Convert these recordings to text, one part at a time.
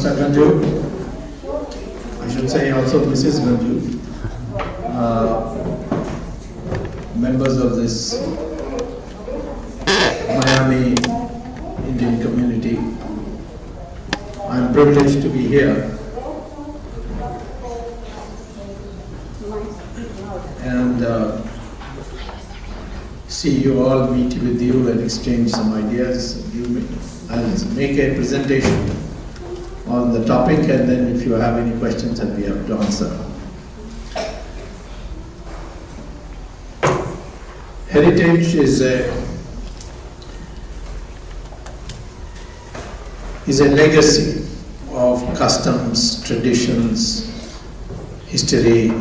Mr. Ganju, I should say also Mrs. Ganju, members of this Miami Indian community. I am privileged to be here and see you all, meet with you and exchange some ideas. I'll make a presentation on the topic, and then if you have any questions I'll be happy to answer. Heritage is a legacy of customs, traditions, history.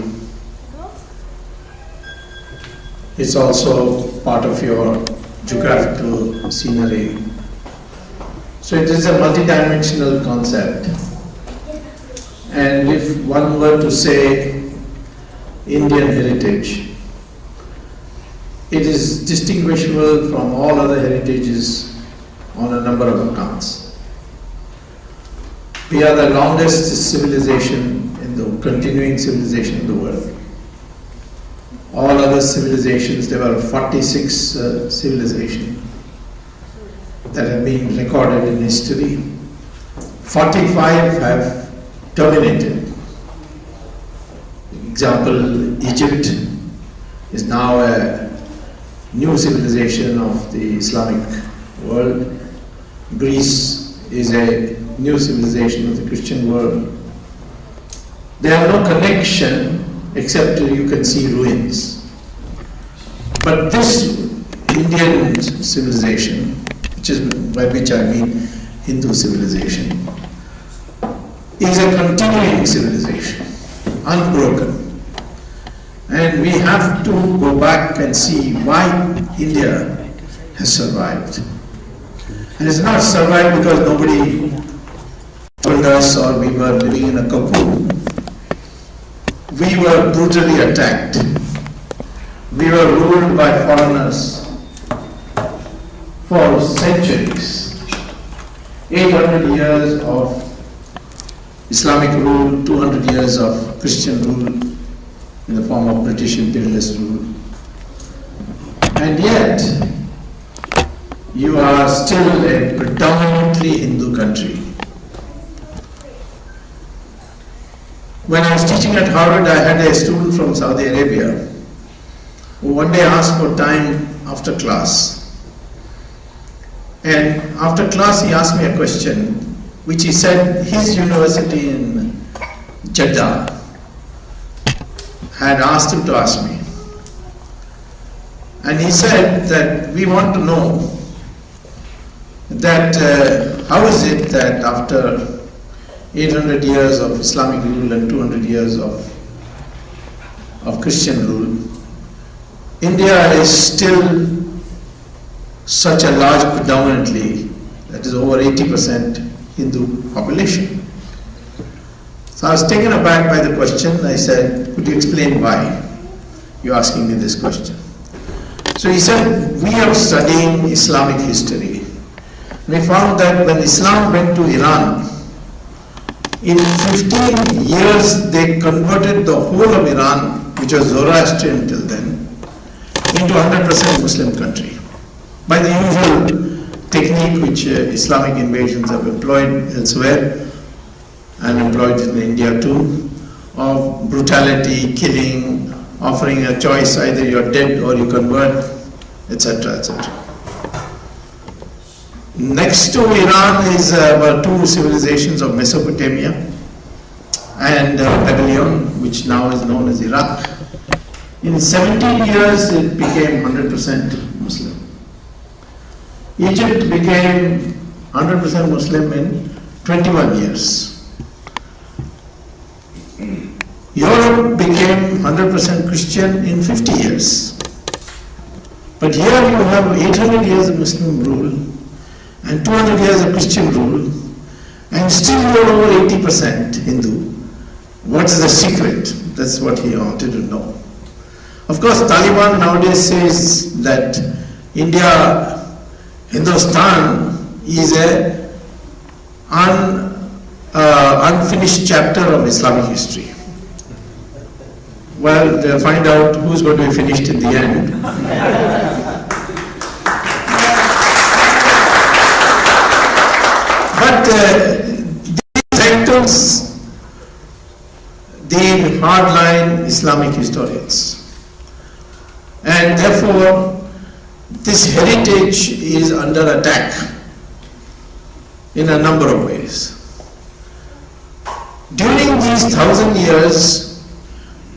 It's also part of your geographical scenery. So it is a multidimensional concept. And if one were to say Indian heritage, it is distinguishable from all other heritages on a number of accounts. We are the longest civilization continuing civilization in the world. All other civilizations, there were 46 civilizations that have been recorded in history. 45 have terminated. Example, Egypt is now a new civilization of the Islamic world. Greece is a new civilization of the Christian world. They have no connection except you can see ruins. But this Indian civilization, by which I mean Hindu civilization, is a continuing civilization, unbroken. And we have to go back and see why India has survived. And it's not survived because nobody told us or we were living in a cocoon. We were brutally attacked. We were ruled by foreigners for centuries. 800 years of Islamic rule, 200 years of Christian rule in the form of British imperialist rule. And yet, you are still a predominantly Hindu country. When I was teaching at Harvard, I had a student from Saudi Arabia who one day asked for time after class. And after class he asked me a question which he said his university in Jeddah had asked him to ask me. And he said that we want to know that how is it that after 800 years of Islamic rule and 200 years of Christian rule, India is still such a large predominantly, that is over 80% Hindu population. So I was taken aback by the question. I said, could you explain why you're asking me this question? So he said, we are studying Islamic history. We found that when Islam went to Iran, in 15 years they converted the whole of Iran, which was Zoroastrian till then, into 100% Muslim country by the usual technique which Islamic invasions have employed elsewhere and employed in India too, of brutality, killing, offering a choice, either you're dead or you convert, etc., etc. Next to Iran is about two civilizations of Mesopotamia and Babylon, which now is known as Iraq. In 17 years it became 100% Muslim. Egypt became 100% Muslim in 21 years. Europe became 100% Christian in 50 years. But here you have 800 years of Muslim rule and 200 years of Christian rule, and still you are over 80% Hindu. What is the secret? That's what he wanted to know. Of course, Taliban nowadays says that India, Hindustan is a unfinished chapter of Islamic history. Well, they'll find out who's going to be finished in the end. But these titles, the hardline Islamic historians. And therefore, this heritage is under attack in a number of ways. During these 1,000 years,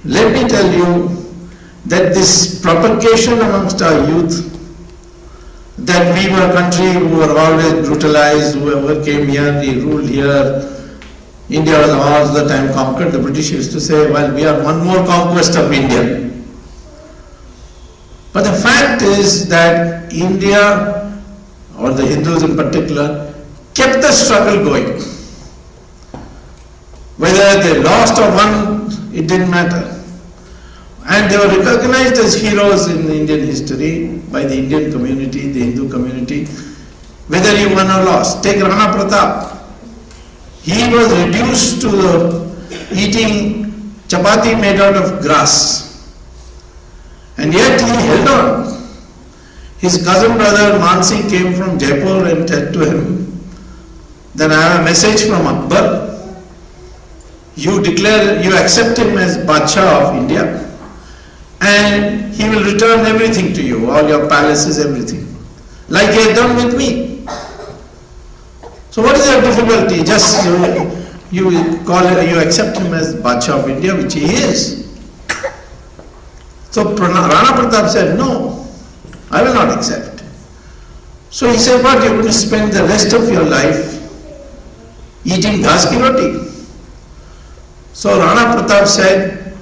let me tell you that this propagation amongst our youth, that we were a country who were always brutalized, whoever came here, they ruled here, India was all the time conquered. The British used to say, well, we are one more conquest of India. But the fact is that India, or the Hindus in particular, kept the struggle going. Whether they lost or won, it didn't matter. And they were recognized as heroes in Indian history by the Indian community, the Hindu community, whether you won or lost. Take Rana Pratap. He was reduced to eating chapati made out of grass. And yet he held on. His cousin brother Mansingh came from Jaipur and said to him that I have a message from Akbar. You accept him as Badshah of India, and he will return everything to you, all your palaces, everything, like he had done with me. So what is your difficulty? Just you accept him as Badshah of India, which he is. So Rana Pratap said, no, I will not accept. So he said, what, you are going to spend the rest of your life eating ghas ki roti? So Rana Pratap said,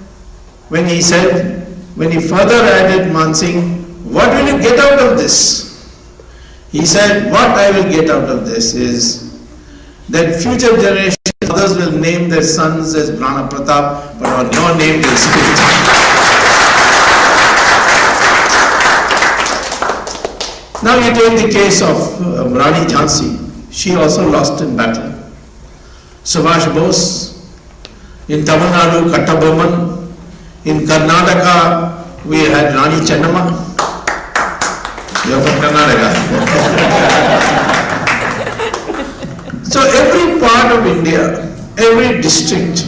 when he further added Mansingh, what will you get out of this? He said, what I will get out of this is that future generations, others will name their sons as Rana Pratap, but on your name will spit. Now you take the case of Rani Jhansi. She also lost in battle. Subhash Bose. In Tamil Nadu, Kattabomman. In Karnataka, we had Rani Chennamma. You are from Karnataka. So every part of India, every district,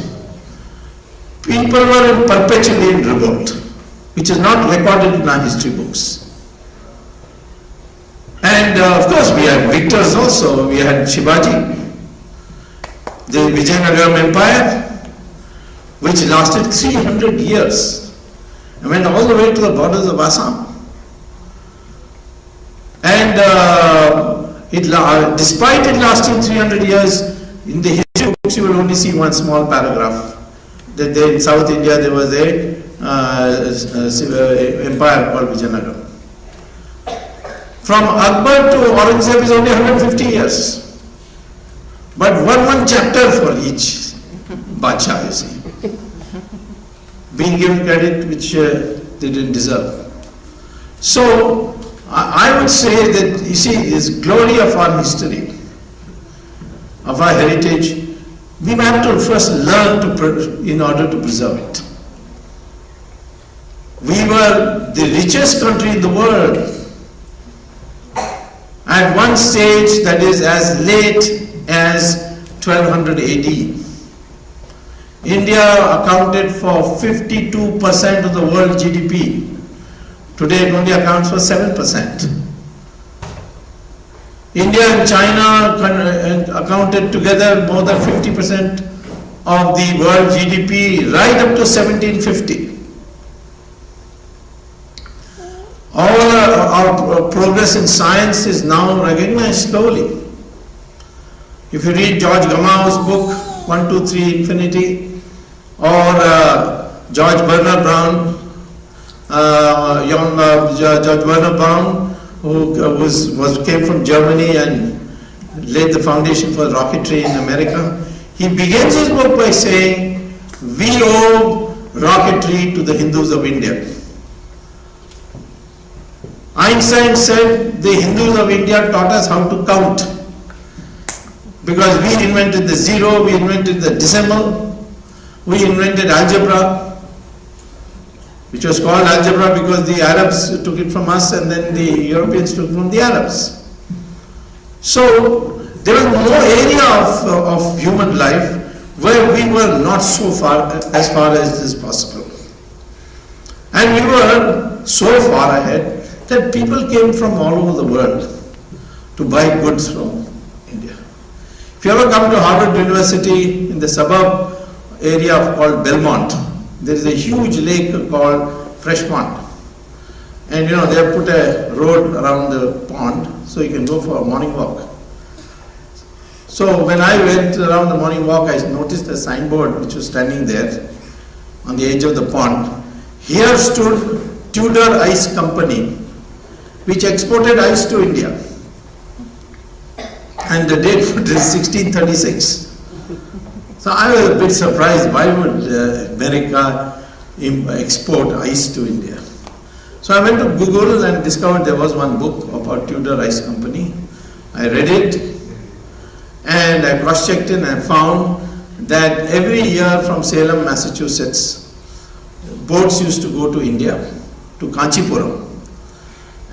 people were perpetually in revolt, which is not recorded in our history books. And of course we had victors also. We had Shivaji, the Vijayanagara Empire, which lasted 300 years and went all the way to the borders of Assam. And despite it lasting 300 years, in the history books you will only see one small paragraph that in South India there was a empire called Vijayanagara. From Akbar to Aurangzeb is only 150 years. But one chapter for each Badshah, you see. Being given credit which they didn't deserve. So, I would say that, you see, this glory of our history, of our heritage, we have to first learn in order to preserve it. We were the richest country in the world. At one stage, that is as late as 1200 AD. India accounted for 52% of the world GDP. Today it only accounts for 7%. India and China accounted together more than 50% of the world GDP right up to 1750. All our progress in science is now recognized slowly. If you read George Gamau's book, 1, 2, 3, Infinity, or George Bernard Brown, George Bernard Brown, who came from Germany and laid the foundation for rocketry in America, he begins his book by saying, we owe rocketry to the Hindus of India. Einstein said the Hindus of India taught us how to count. Because we invented the zero, we invented the decimal, we invented algebra, which was called algebra because the Arabs took it from us and then the Europeans took it from the Arabs. So there was no area of human life where we were not so far as it is possible. And we were so far ahead that people came from all over the world to buy goods from India. If you ever come to Harvard University in the suburb area called Belmont, there is a huge lake called Freshpond. And they have put a road around the pond so you can go for a morning walk. So when I went around the morning walk, I noticed a signboard which was standing there on the edge of the pond. Here stood Tudor Ice Company, which exported ice to India. And the date for this is 1636. So I was a bit surprised, why would America export ice to India? So I went to Google and discovered there was one book about Tudor Ice Company. I read it and I cross-checked it and I found that every year from Salem, Massachusetts, boats used to go to India, to Kanchipuram.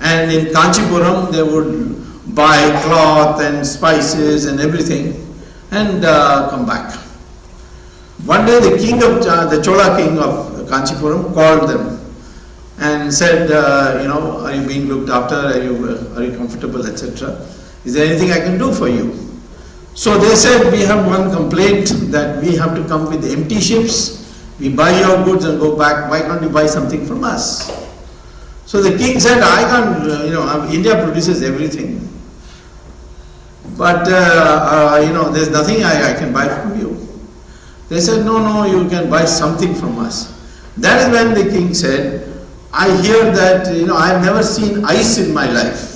And in Kanchipuram they would buy cloth and spices and everything and come back. One day the Chola king of Kanchipuram called them and said, are you being looked after, are you comfortable, etc. Is there anything I can do for you? So they said, we have one complaint that we have to come with empty ships, we buy your goods and go back, why can't you buy something from us? So the king said, I can't, India produces everything. But, there's nothing I can buy from you. They said, no, you can buy something from us. That is when the king said, I hear that, I've never seen ice in my life.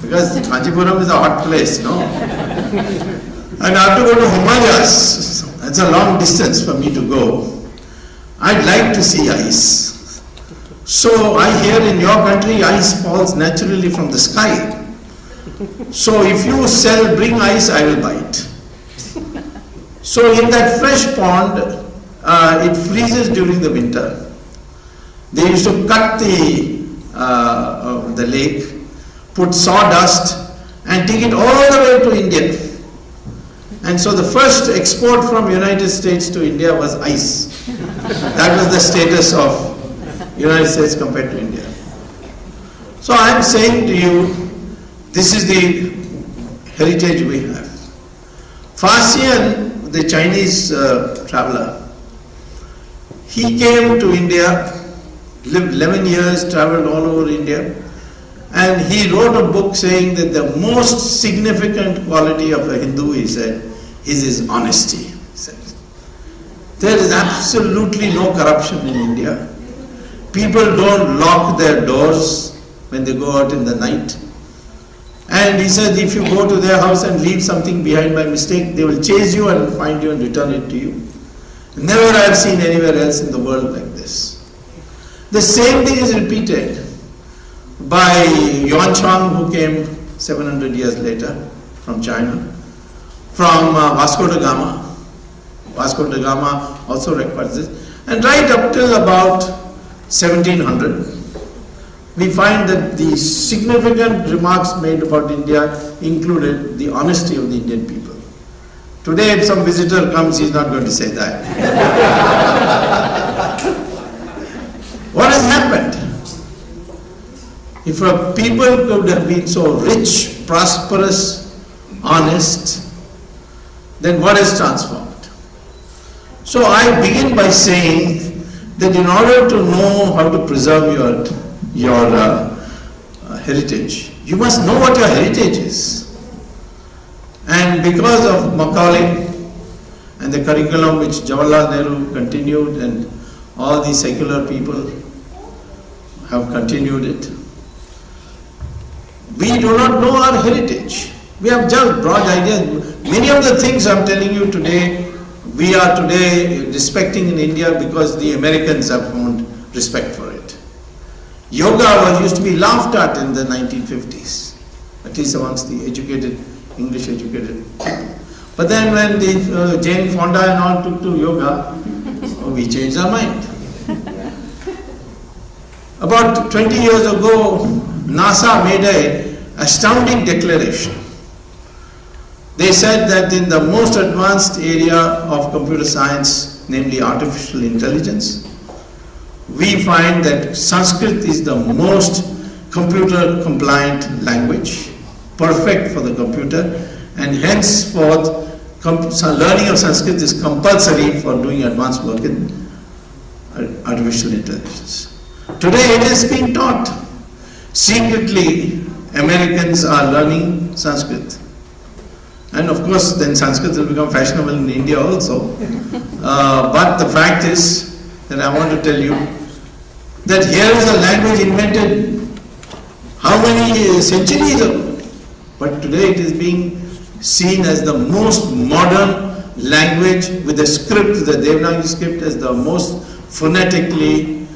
Because Kanchipuram is a hot place, no? And I have to go to Himalayas. That's a long distance for me to go. I'd like to see ice. So I hear in your country ice falls naturally from the sky. So if you bring ice, I will buy it. So in that fresh pond, it freezes during the winter. They used to cut the lake, put sawdust and take it all the way to India. And so the first export from United States to India was ice. That was the status of United States compared to India. So I am saying to you, this is the heritage we have. Fascian, the Chinese traveler, he came to India, lived 11 years, traveled all over India, and he wrote a book saying that the most significant quality of a Hindu, he said, is his honesty. He said, there is absolutely no corruption in India. People don't lock their doors when they go out in the night. And he said, if you go to their house and leave something behind by mistake, they will chase you and find you and return it to you. Never I have seen anywhere else in the world like this. The same thing is repeated by Yuan Chuang, who came 700 years later from China, from Vasco da Gama. Vasco da Gama also records this. And right up till about 1700, we find that the significant remarks made about India included the honesty of the Indian people. Today, if some visitor comes, he's not going to say that. What has happened? If a people could have been so rich, prosperous, honest, then what has transformed? So I begin by saying that in order to know how to preserve your heritage, you must know what your heritage is. And because of Macaulay and the curriculum which Jawaharlal Nehru continued and all the secular people have continued it, we do not know our heritage. We have just broad ideas. Many of the things I'm telling you today, we are today respecting in India because the Americans have found respect for it. Yoga used to be laughed at in the 1950s, at least amongst the English educated people. But then when the Jane Fonda and all took to yoga, we changed our mind. About 20 years ago, NASA made an astounding declaration. They said that in the most advanced area of computer science, namely artificial intelligence, we find that Sanskrit is the most computer compliant language, perfect for the computer, and henceforth learning of Sanskrit is compulsory for doing advanced work in artificial intelligence. Today it is being taught. Secretly, Americans are learning Sanskrit. And of course, then Sanskrit will become fashionable in India also. But the fact is that I want to tell you that here is a language invented how many centuries ago? But today it is being seen as the most modern language with the script, the Devanagari script, as the most phonetically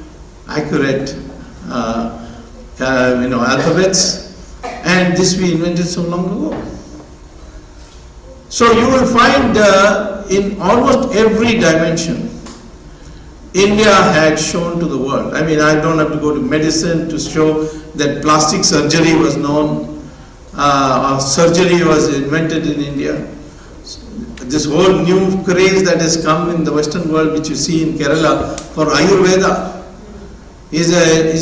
accurate alphabets, and this we invented so long ago. So you will find in almost every dimension, India had shown to the world. I mean, I don't have to go to medicine to show that plastic surgery was known, surgery was invented in India. This whole new craze that has come in the Western world, which you see in Kerala for Ayurveda, is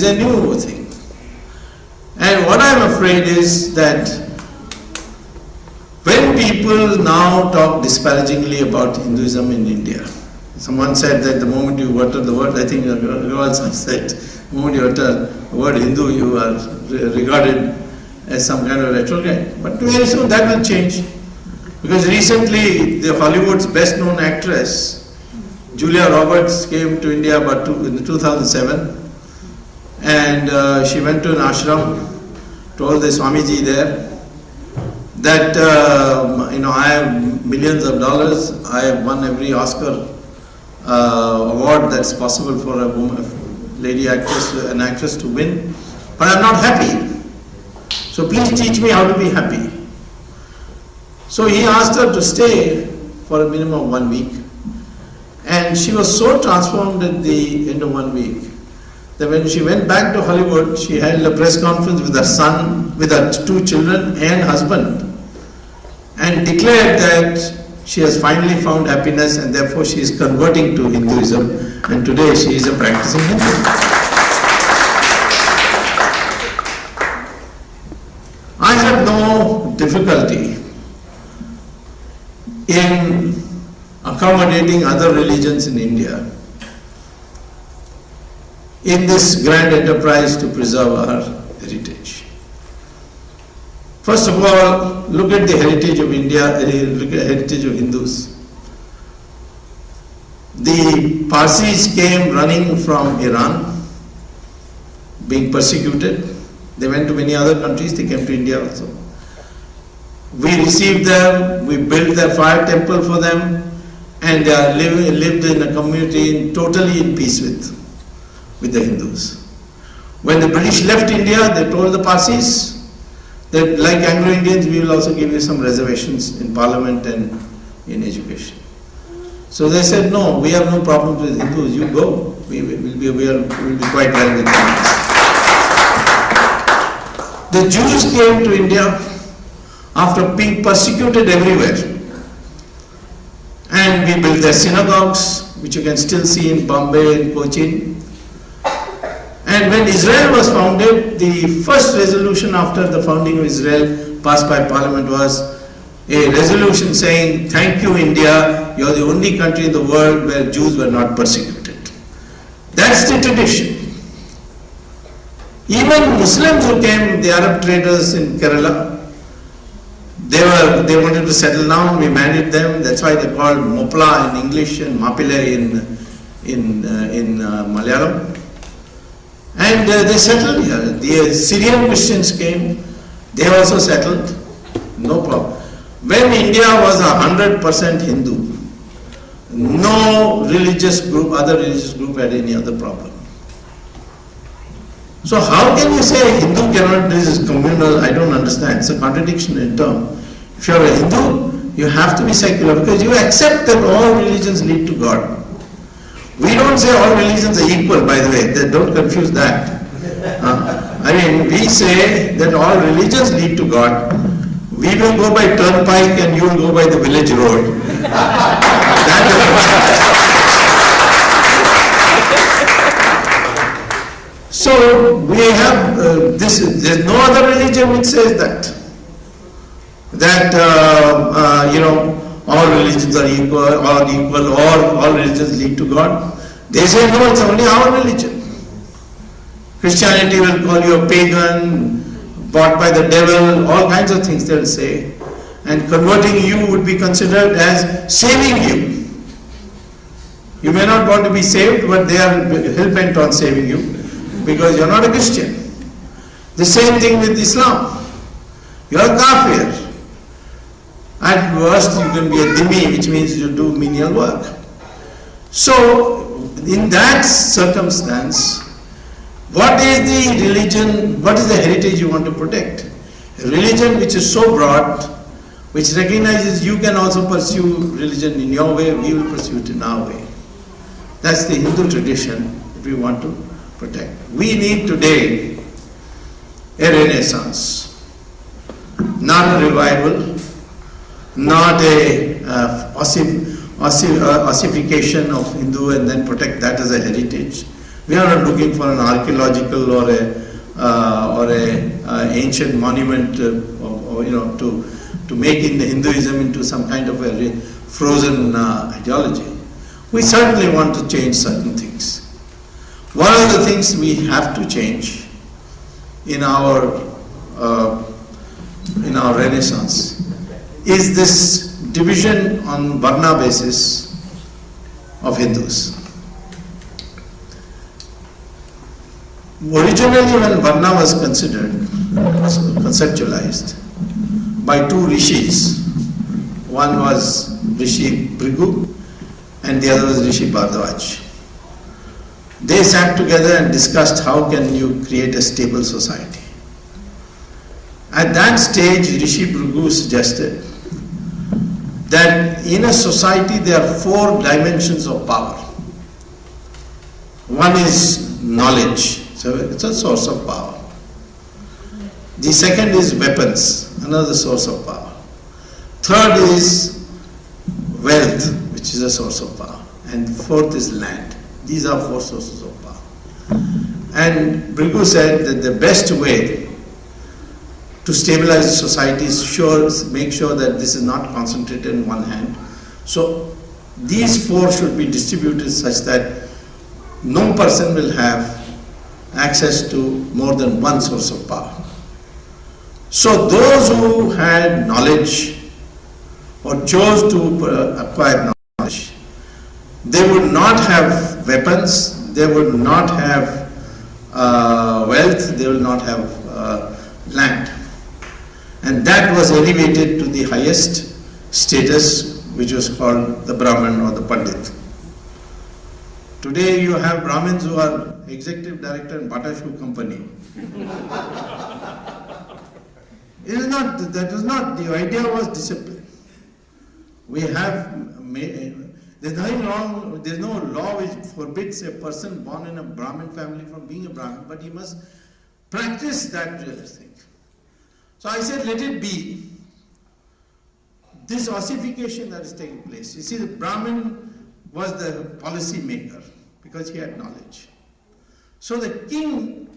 a new thing. And what I am afraid is that when people now talk disparagingly about Hinduism in India, someone said that the moment you utter the word, I think Agarwal said, the moment you utter the word Hindu, you are regarded as some kind of retrograde. But very soon that will change. Because recently, the Hollywood's best known actress, Julia Roberts, came to India in 2007, and she went to an ashram, told the Swamiji there that I have millions of dollars, I have won every Oscar award that's possible for a woman, lady actress, an actress to win, but I'm not happy. So please teach me how to be happy. So he asked her to stay for a minimum of 1 week. And she was so transformed at the end of 1 week that when she went back to Hollywood, she held a press conference with her son, with her 2 children and husband, and declared that she has finally found happiness and therefore she is converting to Hinduism, and today she is a practicing Hindu. I have no difficulty in accommodating other religions in India in this grand enterprise to preserve our heritage. First of all, look at the heritage of India, look at the heritage of Hindus. The Parsis came running from Iran, being persecuted. They went to many other countries, they came to India also. We received them, we built their fire temple for them, and they are lived in a community totally in peace with the Hindus. When the British left India, they told the Parsis that like Anglo-Indians, we will also give you some reservations in parliament and in education. So they said, no, we have no problems with Hindus, you go, we will be quite well with them. The Jews came to India after being persecuted everywhere. And we built their synagogues, which you can still see in Bombay and Cochin. And when Israel was founded, the first resolution after the founding of Israel passed by Parliament was a resolution saying, thank you India, you are the only country in the world where Jews were not persecuted. That's the tradition. Even Muslims who came, the Arab traders in Kerala, they wanted to settle down, we married them, that's why they called Mopla in English and Mapile in Malayalam. And they settled here. The Syrian Christians came, they also settled, no problem. When India was 100% Hindu, no religious group, other religious group had any other problem. So how can you say Hindu cannot, this is communal, I don't understand, it's a contradiction in term. If you are a Hindu, You have to be secular because you accept that all religions lead to God. We don't say all religions are equal, by the way. Don't confuse that. We say that all religions lead to God. We will go by turnpike and you will go by the village road. So we have there's no other religion which says that all religions are equal, or all religions lead to God. They say no, it's only our religion. Christianity will call you a pagan, bought by the devil, all kinds of things they'll say. And converting you would be considered as saving you. You may not want to be saved, but they are hell-bent on saving you because you're not a Christian. The same thing with Islam. You're a kafir. At worst, you can be a dhimmi, which means you do menial work. So, in that circumstance, what is the religion, what is the heritage you want to protect? A religion which is so broad, which recognizes you can also pursue religion in your way, we will pursue it in our way. That's the Hindu tradition that we want to protect. We need today a renaissance, not a revival, not a ossification of Hindu and then protect that as a heritage. We are not looking for an archaeological or a ancient monument, to make in the Hinduism into some kind of a frozen ideology. We certainly want to change certain things. One of the things we have to change in our Renaissance is this division on Varna basis of Hindus. Originally, when Varna was conceptualized by two rishis, one was Rishi Bhrigu and the other was Rishi Bhardwaj. They sat together and discussed how can you create a stable society. At that stage, Rishi Bhrigu suggested that in a society there are four dimensions of power. One is knowledge, so it's a source of power. The second is weapons, another source of power. Third is wealth, which is a source of power. And fourth is land. These are four sources of power. And Bhrigu said that the best way to stabilize the society is make sure that this is not concentrated in one hand. So these four should be distributed such that no person will have access to more than one source of power. So those who had knowledge or chose to acquire knowledge, they would not have weapons, they would not have wealth, they will not have land. And that was elevated to the highest status, which was called the Brahmin or the Pandit. Today you have Brahmins who are executive director in Bata Shoe Company. The idea was discipline. We have there's nothing wrong, there's no law which forbids a person born in a Brahmin family from being a Brahmin, but he must practice that thing. So I said, let it be. This ossification that is taking place. You see, the Brahmin was the policy maker because he had knowledge. So the king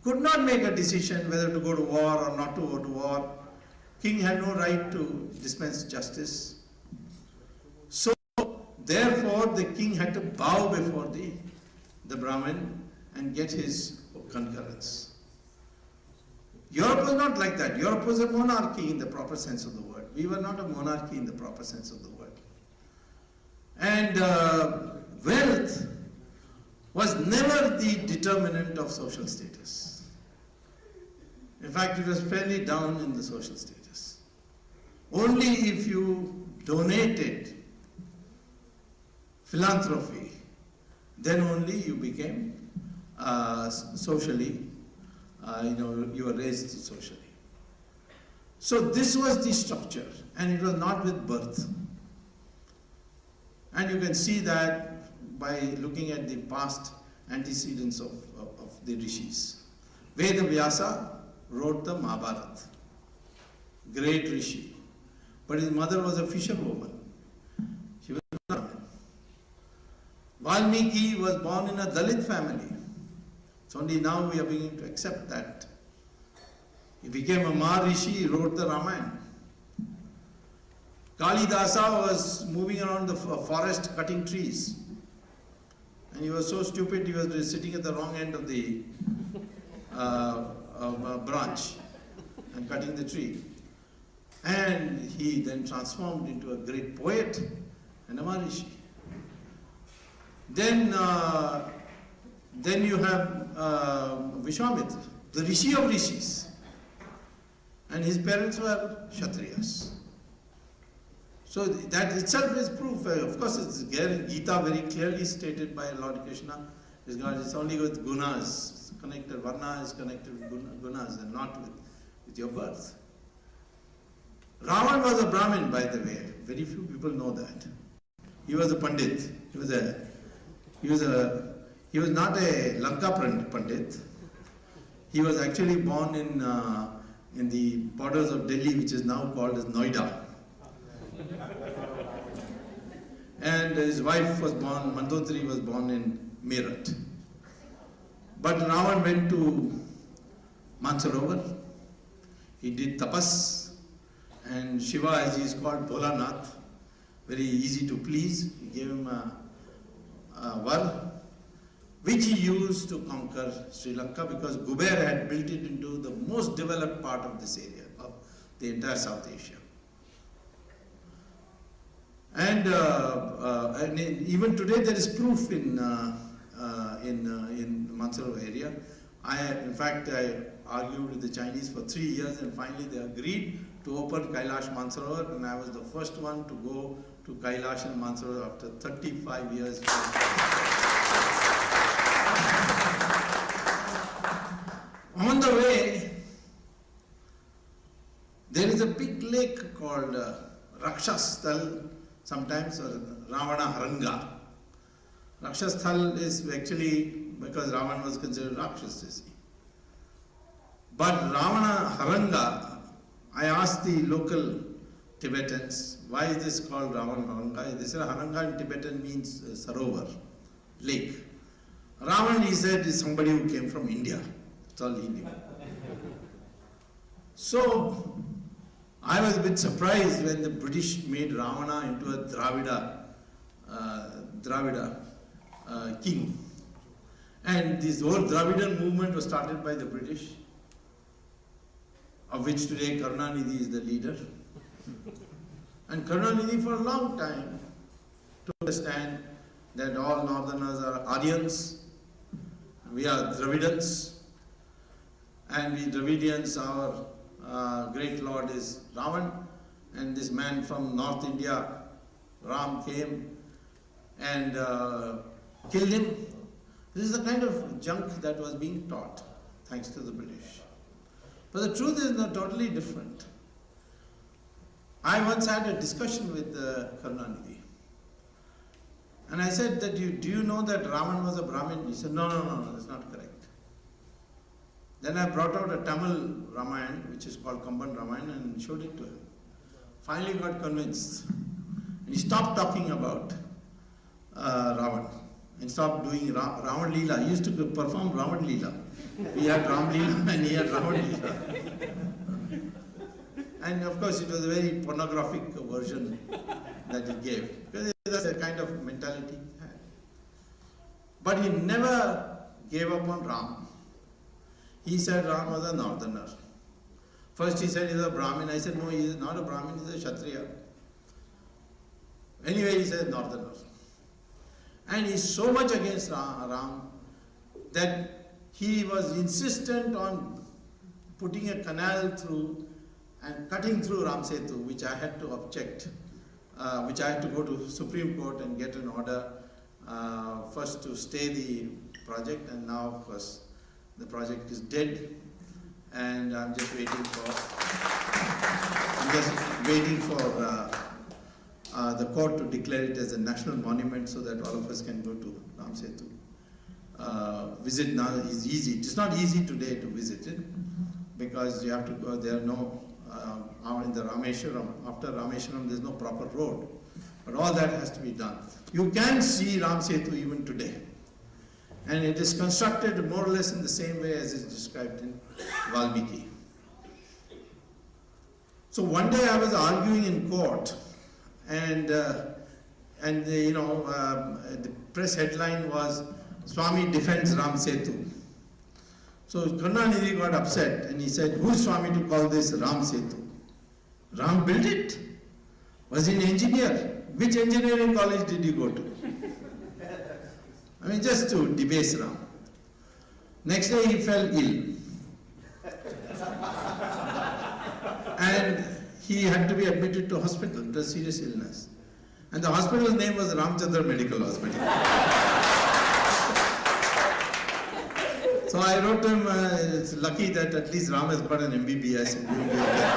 could not make a decision whether to go to war or not to go to war. King had no right to dispense justice. So therefore the king had to bow before the Brahmin and get his concurrence. Europe was not like that. Europe was a monarchy in the proper sense of the word. We were not a monarchy in the proper sense of the word. And wealth was never the determinant of social status. In fact, it was fairly down in the social status. Only if you donated philanthropy, then only you became socially, you were raised socially. So this was the structure, and it was not with birth. And you can see that by looking at the past antecedents of the rishis. Veda Vyasa wrote the Mahabharata, great rishi, but his mother was a fisherwoman. She was a Brahmin. Valmiki was born in a Dalit family. It's only now we are beginning to accept that. He became a Maharishi, he wrote the Ramayana. Kalidasa was moving around the forest cutting trees. And he was so stupid, he was sitting at the wrong end of the branch and cutting the tree. And he then transformed into a great poet and a Maharishi. Then you have Vishwamitra, the Rishi of Rishis. And his parents were Kshatriyas. So that itself is proof. Of course, it's Gita very clearly stated by Lord Krishna. It's only with gunas. It's connected, varna is connected with gunas and not with your birth. Ravan was a Brahmin, by the way. Very few people know that. He was a Pandit. He was not a Lanka Pandit. He was actually born in the borders of Delhi, which is now called as Noida. And his wife was born, Mandotri was born in Meerut. But Ravan went to Mansarovar. He did tapas, and Shiva, as he is called, Bholanath, very easy to please. He gave him a var, which he used to conquer Sri Lanka, because Guber had built it into the most developed part of this area, of the entire South Asia. And even today there is proof in Mansarovar area. In fact, I argued with the Chinese for 3 years, and finally they agreed to open Kailash Mansarovar, and I was the first one to go to Kailash and Mansarovar after 35 years. On the way, there is a big lake called Rakshasthal, sometimes, or Ravana Haranga. Rakshasthal is actually because Ravan was considered Rakshas, you see. But Ravana Haranga, I asked the local Tibetans, why is this called Ravana Haranga? They said Haranga in Tibetan means Sarovar, lake. Ravan, he said, is somebody who came from India. That's all he knew. So, I was a bit surprised when the British made Ravana into a Dravida king. And this whole Dravidian movement was started by the British, of which today Karunanidhi is the leader. And Karunanidhi for a long time to understand that all northerners are Aryans, we are Dravidians, and we Dravidians, our great lord is Ravan, and this man from North India, Ram, came and killed him. This is the kind of junk that was being taught, thanks to the British. But the truth is not totally different. I once had a discussion with Karunanidhi, and I said that do you know that Ravan was a Brahmin? He said, no, that's not correct. Then I brought out a Tamil Ramayana, which is called Kamban Ramayana, and showed it to him. Finally got convinced. And he stopped talking about Ravan and stopped doing Ravan Leela. He used to perform Ravan Leela. We had Ram Leela and he had Ravan Leela. And of course it was a very pornographic version that he gave, because that's the kind of mentality he had. But he never gave up on Ram. He said Ram was a northerner. First he said he's a Brahmin. I said no, he is not a Brahmin, he is a Kshatriya. Anyway, he said northerner. And he's so much against Ram that he was insistent on putting a canal through and cutting through Ram Setu, which I had to object, which I had to go to Supreme Court and get an order first to stay the project, and now of course the project is dead and I'm just waiting for I'm just waiting for the court to declare it as a national monument so that all of us can go to Ram Setu. Visit now is easy. It's not easy today to visit it because you have to go. There are no in the Rameshwaram. After Rameshwaram, there's no proper road. But all that has to be done. You can see Ram Setu even today. And it is constructed more or less in the same way as is described in Valmiki. So one day I was arguing in court, and the press headline was Swamy defends Ram Setu. So Karunanidhi got upset and he said, who is Swamy to call this Ram Setu? Ram built it? Was he an engineer? Which engineering college did you go to? I mean, just to debase Ram. Next day he fell ill. And he had to be admitted to hospital. It was a serious illness. And the hospital's name was Ramchandra Medical Hospital. So I wrote him, it's lucky that at least Ram has got an MBBS and you'll be okay.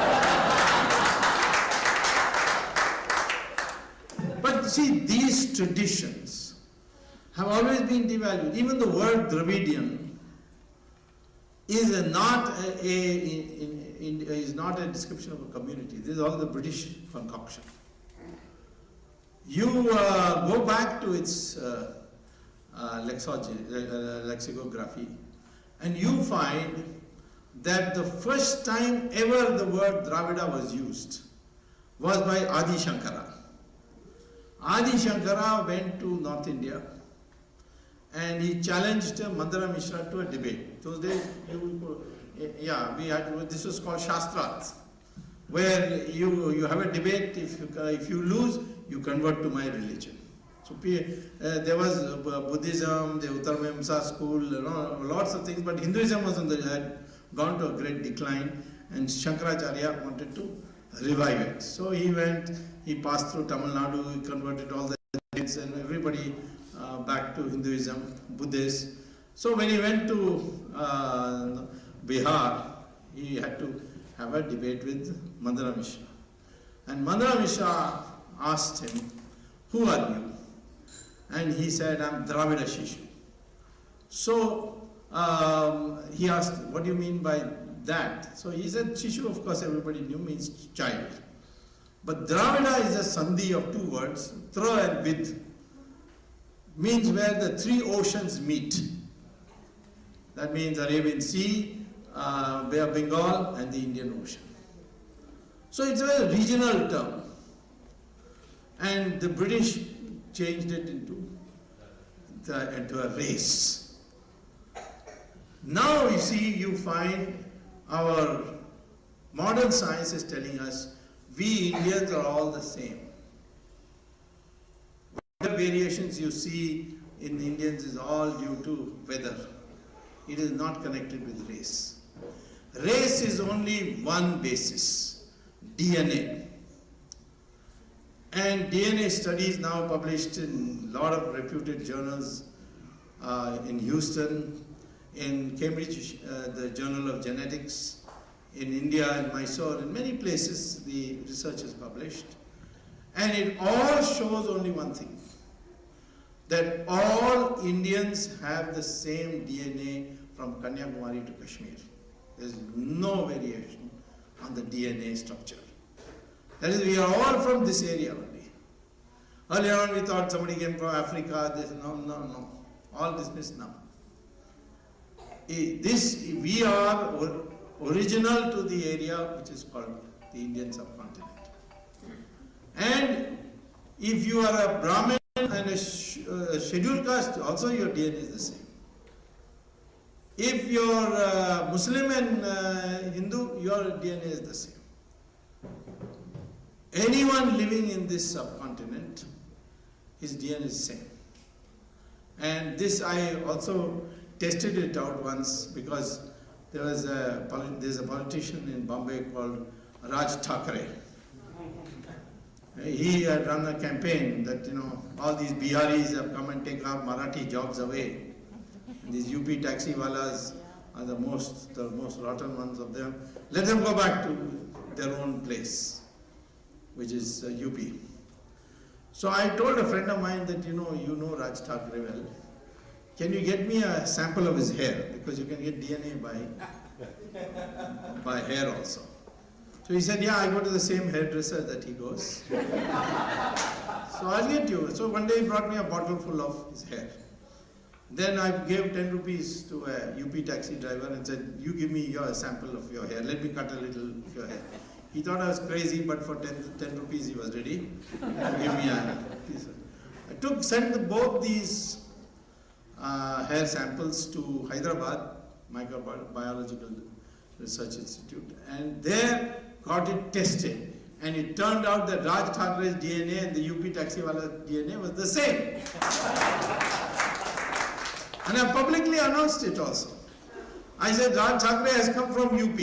But see, these traditions have always been devalued. Even the word Dravidian is not a description of a community. This is all the British concoction. You go back to its lexicography and you find that the first time ever the word Dravida was used was by Adi Shankara. Adi Shankara went to North India and he challenged Mandara Mishra to a debate. Those days, this was called Shastrat, where you have a debate. If you lose, you convert to my religion. So there was Buddhism, the Uttarmimsa school, lots of things, but Hinduism had gone to a great decline, and Shankaracharya wanted to revive it. So he went, he passed through Tamil Nadu, he converted all the Hindus and everybody back to Hinduism, Buddhist. So when he went to Bihar, he had to have a debate with Mandara Mishra. And Mandara Mishra asked him, who are you? And he said, I'm Dravida Shishu. So he asked, what do you mean by that? So he said, Shishu, of course everybody knew, means child. But Dravida is a sandhi of two words, Tra and Vid, means where the three oceans meet. That means Arabian Sea, Bay of Bengal and the Indian Ocean. So it's a regional term. And the British changed it into a race. Now you see, you find our modern science is telling us we Indians are all the same. Whatever variations you see in Indians is all due to weather. It is not connected with race. Race is only one basis, DNA. And DNA studies now published in a lot of reputed journals in Houston, in Cambridge, the Journal of Genetics, in India, in Mysore, in many places the research is published. And it all shows only one thing, that all Indians have the same DNA from Kanyakumari to Kashmir. There is no variation on the DNA structure. That is, we are all from this area only. Earlier on we thought somebody came from Africa, no. All dismissed now. We are original to the area which is called the Indian subcontinent. And if you are a Brahmin and a scheduled caste, also your DNA is the same. If you are Muslim and Hindu, your DNA is the same. Anyone living in this subcontinent, his DNA is the same. And this I also tested it out once because there's a politician in Bombay called Raj Thackeray. He had run a campaign that all these Biharis have come and take our Marathi jobs away. And these UP taxi walas are the most rotten ones of them. Let them go back to their own place, which is UP. So I told a friend of mine that, you know Raj Thackeray well. Can you get me a sample of his hair? Because you can get DNA by hair also. So he said, yeah, I go to the same hairdresser that he goes. So I'll get you. So one day he brought me a bottle full of his hair. Then I gave 10 rupees to a UP taxi driver and said, you give me your sample of your hair. Let me cut a little of your hair. He thought I was crazy, but for 10 rupees he was ready to give me a piece. I sent both these hair samples to Hyderabad Microbiological Research Institute, and there got it tested, and it turned out that Raj Thakuray's DNA and the UP taxiwala DNA was the same. And I publicly announced it also. I said Raj Thackeray has come from UP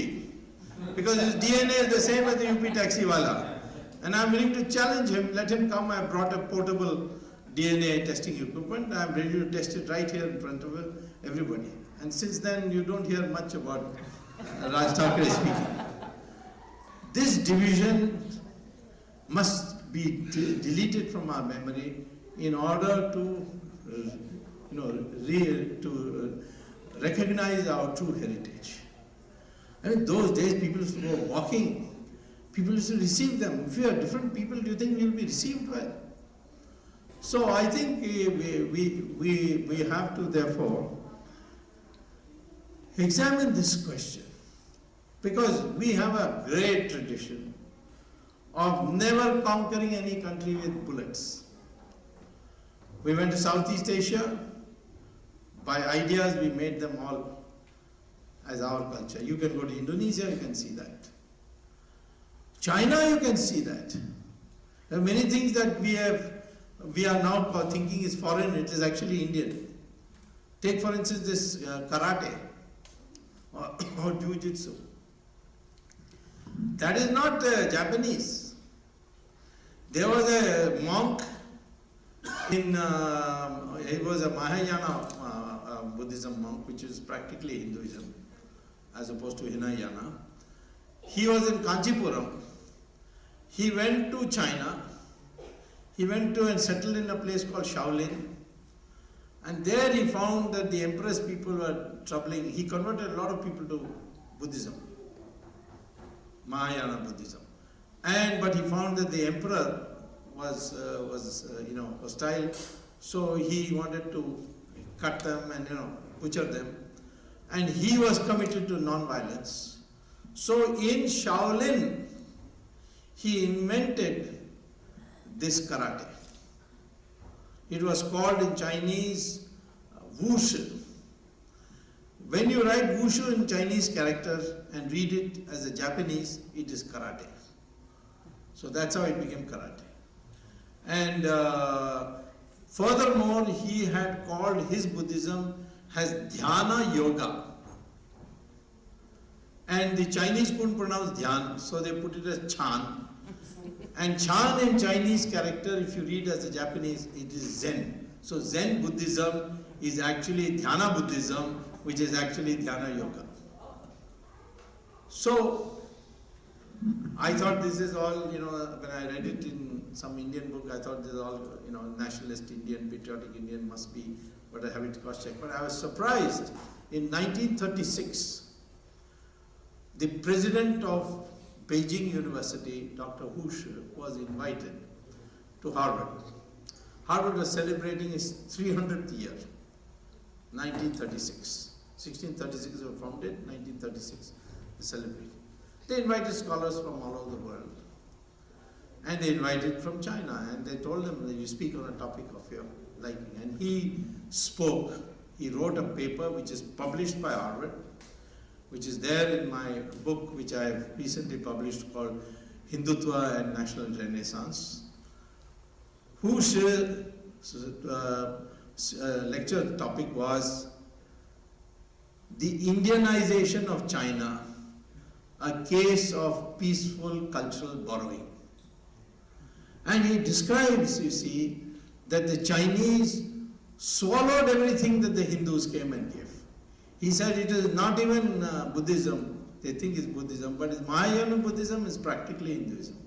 because his DNA is the same as the UP taxiwala, and I am willing to challenge him. Let him come. I brought a portable DNA testing equipment. I am ready to test it right here in front of everybody. And since then, you don't hear much about Raj Thackeray speaking. This division must be deleted from our memory in order to, recognize our true heritage. And in those days, people used to go walking. People used to receive them. If you are different people, do you think you will be received well? So I think we have to therefore examine this question, because we have a great tradition of never conquering any country with bullets. We went to Southeast Asia. By ideas we made them all as our culture. You can go to Indonesia, you can see that. China, you can see that. There are many things that we are now thinking is foreign, it is actually Indian. Take for instance this karate or jiu-jitsu. That is not Japanese. There was a monk in, he was a Mahayana Buddhism monk, which is practically Hinduism as opposed to Hinayana. He was in Kanchipuram. He went to China. He went to and settled in a place called Shaolin, and there he found that the empress people were troubling. He converted a lot of people to Buddhism, Mahayana Buddhism, but he found that the emperor was hostile, so he wanted to cut them and butcher them, and he was committed to non-violence. So in Shaolin, he invented this karate. It was called in Chinese wushu. When you write wushu in Chinese character and read it as a Japanese, it is karate. So that's how it became karate. And furthermore, he had called his Buddhism as Dhyana Yoga. And the Chinese couldn't pronounce Dhyan, so they put it as Chan. And Chan in Chinese character, if you read as a Japanese, it is Zen. So Zen Buddhism is actually Dhyana Buddhism, which is actually Dhyana Yoga. So I thought this is all, when I read it in some Indian book, I thought this is all, nationalist Indian, patriotic Indian must be, but I have it cross-checked. But I was surprised, in 1936, the president of Beijing University, Dr. Hu Shi, was invited to Harvard. Harvard was celebrating its 300th year, 1936. 1636 they were founded, 1936 they celebrated. They invited scholars from all over the world. And they invited from China, and they told them that you speak on a topic of your liking. And he spoke. He wrote a paper which is published by Harvard, which is there in my book, which I have recently published, called Hindutva and National Renaissance. Whose lecture topic was the Indianization of China, a case of peaceful cultural borrowing. And he describes, you see, that the Chinese swallowed everything that the Hindus came and gave. He said it is not even Buddhism, they think is Buddhism, but Mahayana Buddhism is practically Hinduism.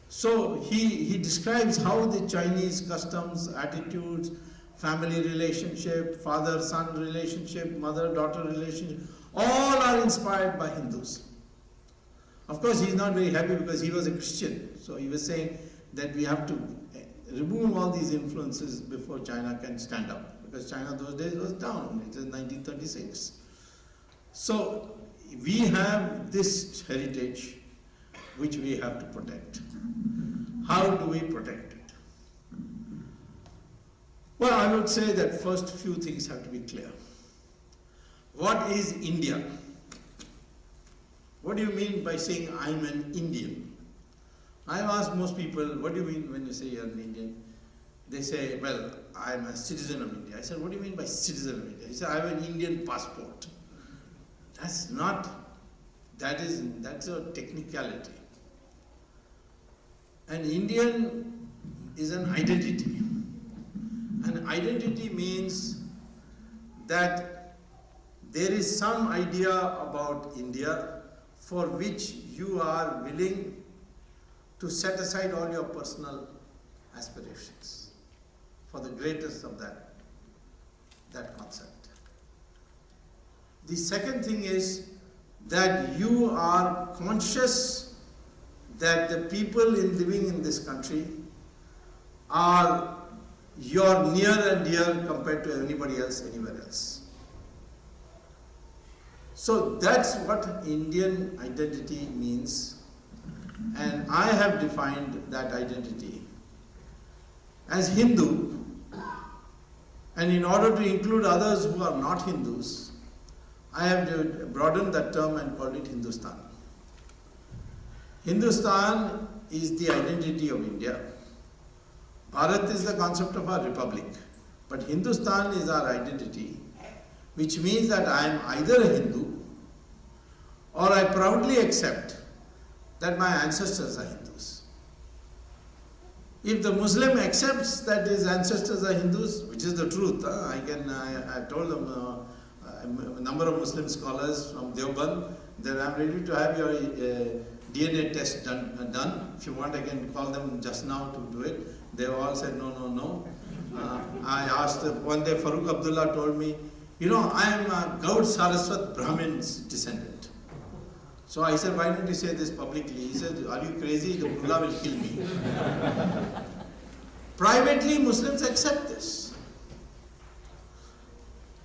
So he describes how the Chinese customs, attitudes, family relationship, father-son relationship, mother-daughter relationship, all are inspired by Hindus. Of course, he is not very happy because he was a Christian. So he was saying that we have to remove all these influences before China can stand up. Because China those days was down. It is 1936. So we have this heritage which we have to protect. How do we protect it? Well, I would say that first few things have to be clear. What is India? What do you mean by saying I'm an Indian? I've asked most people, what do you mean when you say you're an Indian? They say, well, I'm a citizen of India. I said, what do you mean by citizen of India? He said, I have an Indian passport. That's a technicality. An Indian is an identity. An identity means that there is some idea about India for which you are willing to set aside all your personal aspirations for the greatest of that concept. The second thing is that you are conscious that the people living in this country are your near and dear compared to anybody else, anywhere else. So that's what Indian identity means, and I have defined that identity as Hindu, and in order to include others who are not Hindus, I have broadened that term and called it Hindustan. Hindustan is the identity of India. Bharat is the concept of our republic, but Hindustan is our identity, which means that I am either a Hindu or I proudly accept that my ancestors are Hindus. If the Muslim accepts that his ancestors are Hindus, which is the truth, I told them, a number of Muslim scholars from Deoband that I am ready to have your DNA test done. If you want, I can call them just now to do it. They all said no. I asked, one day Farooq Abdullah told me, I am a Gaud Saraswat Brahmin's descendant. So I said, why don't you say this publicly? He said, are you crazy? The mullah will kill me. Privately, Muslims accept this.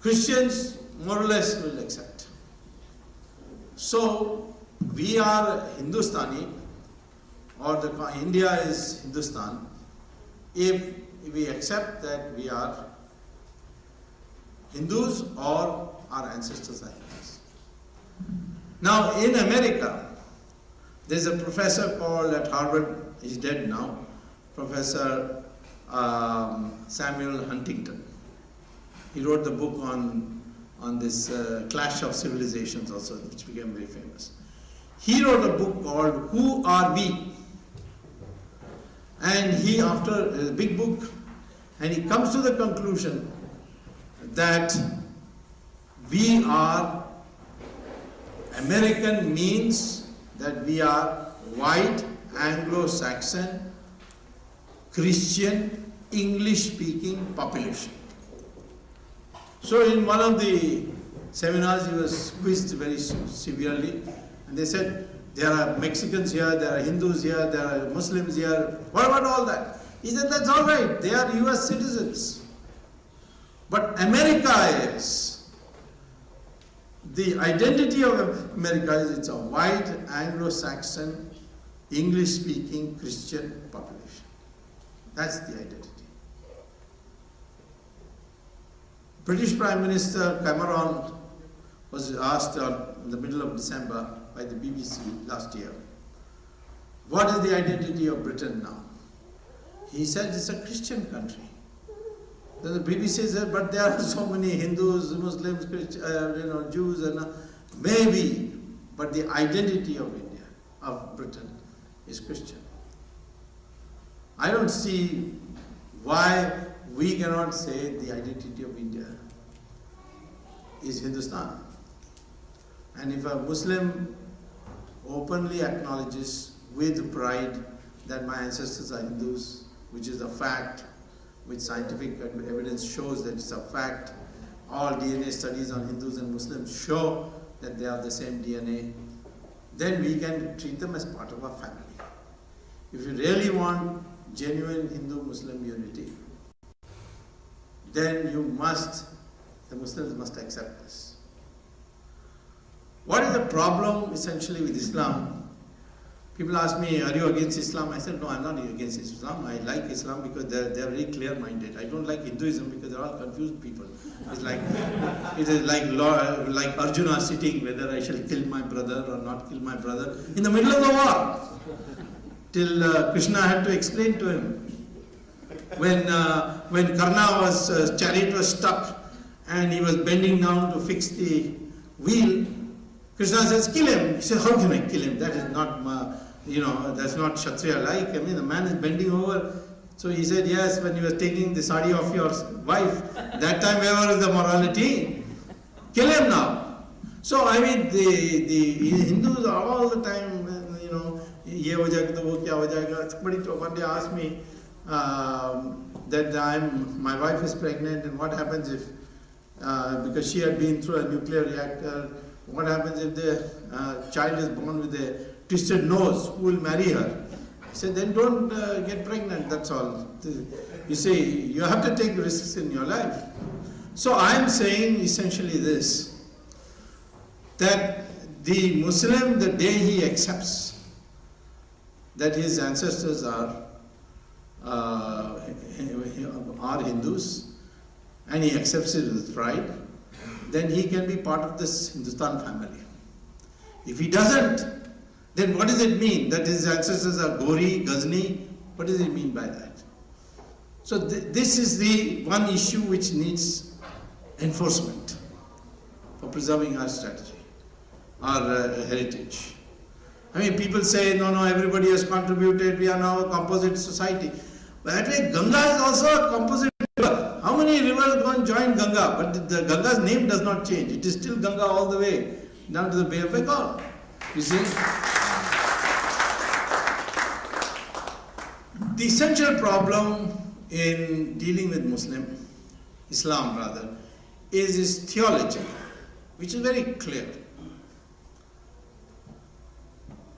Christians, more or less, will accept. So, we are Hindustani, or India is Hindustan, if we accept that we are Hindus or our ancestors are Hindus. Now, in America, there's a professor called at Harvard, he's dead now, Professor Samuel Huntington. He wrote the book on this clash of civilizations also, which became very famous. He wrote a book called Who Are We? And he, after a big book, and he comes to the conclusion that we are American means that we are white, Anglo-Saxon, Christian, English-speaking population. So in one of the seminars he was quizzed very severely, and they said, there are Mexicans here, there are Hindus here, there are Muslims here, what about all that? He said, that's all right, they are US citizens. But America is, the identity of America is it's a white, Anglo-Saxon, English-speaking Christian population. That's the identity. British Prime Minister Cameron was asked in the middle of December by the BBC last year, what is the identity of Britain now? He said it's a Christian country. Then the BBC said, but there are so many Hindus, Muslims, Jews, and maybe, but the identity of India, of Britain, is Christian. I don't see why we cannot say the identity of India is Hindustan. And if a Muslim openly acknowledges with pride that my ancestors are Hindus, which is a fact, which scientific evidence shows that it's a fact, all DNA studies on Hindus and Muslims show that they are the same DNA, then we can treat them as part of our family. If you really want genuine Hindu-Muslim unity, then the Muslims must accept this. What is the problem essentially with Islam? People ask me, are you against Islam? I said, no, I'm not against Islam. I like Islam because they're very clear-minded. I don't like Hinduism because they're all confused people. It's like, it is like Arjuna sitting, whether I shall kill my brother or not kill my brother, in the middle of the war. Till Krishna had to explain to him. When Karna's chariot was stuck and he was bending down to fix the wheel, Krishna says, kill him. He said, how can I kill him? That is not, that's not Kshatriya-like. I mean, the man is bending over. So he said, yes, when you were taking the sari off your wife, that time where was the morality? Kill him now. So, I mean, the Hindus are all the time, ye ho jayega to wo kya ho jayega. One day asked me that my wife is pregnant and what happens if, because she had been through a nuclear reactor, what happens if the child is born with a twisted nose? Who will marry her? I said, then don't get pregnant, that's all. You see, you have to take risks in your life. So I am saying essentially this, that the Muslim, the day he accepts that his ancestors are Hindus, and he accepts it with pride, then he can be part of this Hindustan family. If he doesn't, then what does it mean? That his ancestors are Gori, Ghazni? What does it mean by that? So this is the one issue which needs enforcement for preserving our strategy, our heritage. I mean, people say, no, everybody has contributed, we are now a composite society. But that way, Ganga is also a composite river. How many rivers go and join Ganga? But the Ganga's name does not change. It is still Ganga all the way down to the Bay of Bengal. You see? The essential problem in dealing with Islam, is theology, which is very clear.